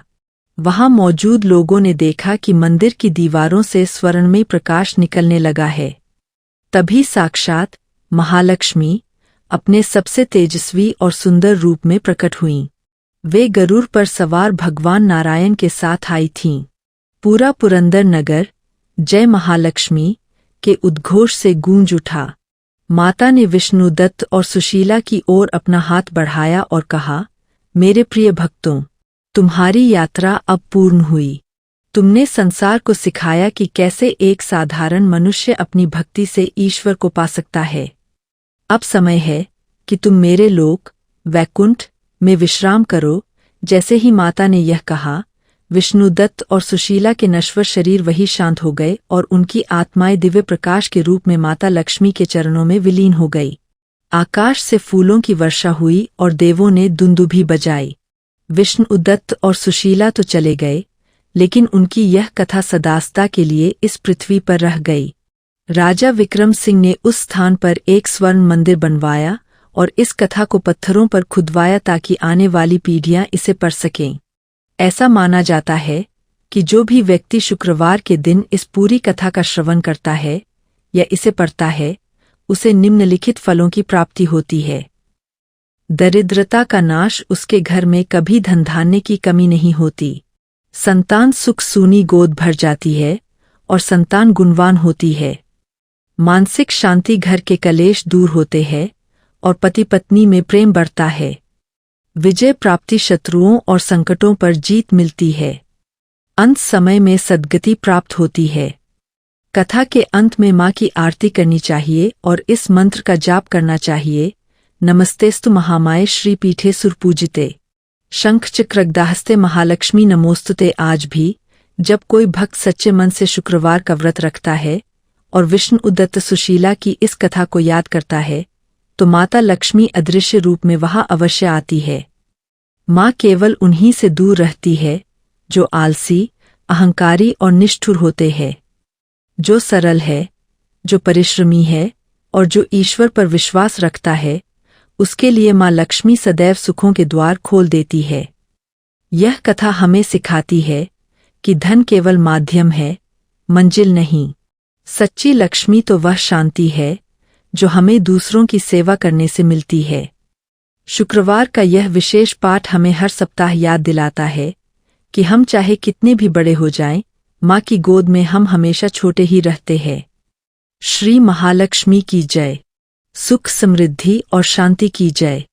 वहां मौजूद लोगों ने देखा कि मंदिर की दीवारों से स्वर्णमय प्रकाश निकलने लगा है। तभी साक्षात महालक्ष्मी अपने सबसे तेजस्वी और सुंदर रूप में प्रकट हुईं। वे गरुड़ पर सवार भगवान नारायण के साथ आई थीं। पूरा पुरंदर नगर जय महालक्ष्मी के उद्घोष से गूंज उठा। माता ने विष्णुदत्त और सुशीला की ओर अपना हाथ बढ़ाया और कहा, मेरे प्रिय भक्तों, तुम्हारी यात्रा अब पूर्ण हुई। तुमने संसार को सिखाया कि कैसे एक साधारण मनुष्य अपनी भक्ति से ईश्वर को पा सकता है। अब समय है कि तुम मेरे लोक वैकुंठ में विश्राम करो। जैसे ही माता ने यह कहा, विष्णुदत्त और सुशीला के नश्वर शरीर वही शांत हो गए और उनकी आत्माएं दिव्य प्रकाश के रूप में माता लक्ष्मी के चरणों में विलीन हो गई। आकाश से फूलों की वर्षा हुई और देवों ने दुंदुभी बजाई। विष्णुदत्त और सुशीला तो चले गए, लेकिन उनकी यह कथा सदास्ता के लिए इस पृथ्वी पर रह गई। राजा विक्रम सिंह ने उस स्थान पर एक स्वर्ण मंदिर बनवाया और इस कथा को पत्थरों पर खुदवाया ताकि आने वाली पीढ़ियां इसे पढ़ सकें। ऐसा माना जाता है कि जो भी व्यक्ति शुक्रवार के दिन इस पूरी कथा का श्रवण करता है या इसे पढ़ता है, उसे निम्नलिखित फलों की प्राप्ति होती है। दरिद्रता का नाश, उसके घर में कभी धन धान्य की कमी नहीं होती। संतान सुख, सूनी गोद भर जाती है और संतान गुणवान होती है। मानसिक शांति, घर के कलेश दूर होते हैं और पति पत्नी में प्रेम बढ़ता है। विजय प्राप्ति, शत्रुओं और संकटों पर जीत मिलती है। अंत समय में सद्गति प्राप्त होती है। कथा के अंत में माँ की आरती करनी चाहिए और इस मंत्र का जाप करना चाहिए, नमस्तेस्तु महामाये श्री पीठे सुरपूजिते शंख चक्रगदाहस्ते महालक्ष्मी नमोस्तुते। आज भी जब कोई भक्त सच्चे मन से शुक्रवार का व्रत रखता है और विष्णुदत्त सुशीला की इस कथा को याद करता है, तो माता लक्ष्मी अदृश्य रूप में वहां अवश्य आती है। माँ केवल उन्हीं से दूर रहती है जो आलसी, अहंकारी और निष्ठुर होते हैं। जो सरल है, जो परिश्रमी है और जो ईश्वर पर विश्वास रखता है, उसके लिए माँ लक्ष्मी सदैव सुखों के द्वार खोल देती है। यह कथा हमें सिखाती है कि धन केवल माध्यम है, मंजिल नहीं। सच्ची लक्ष्मी तो वह शांति है जो हमें दूसरों की सेवा करने से मिलती है। शुक्रवार का यह विशेष पाठ हमें हर सप्ताह याद दिलाता है कि हम चाहे कितने भी बड़े हो जाएं, माँ की गोद में हम हमेशा छोटे ही रहते हैं। श्री महालक्ष्मी की जय। सुख, समृद्धि और शांति की जय।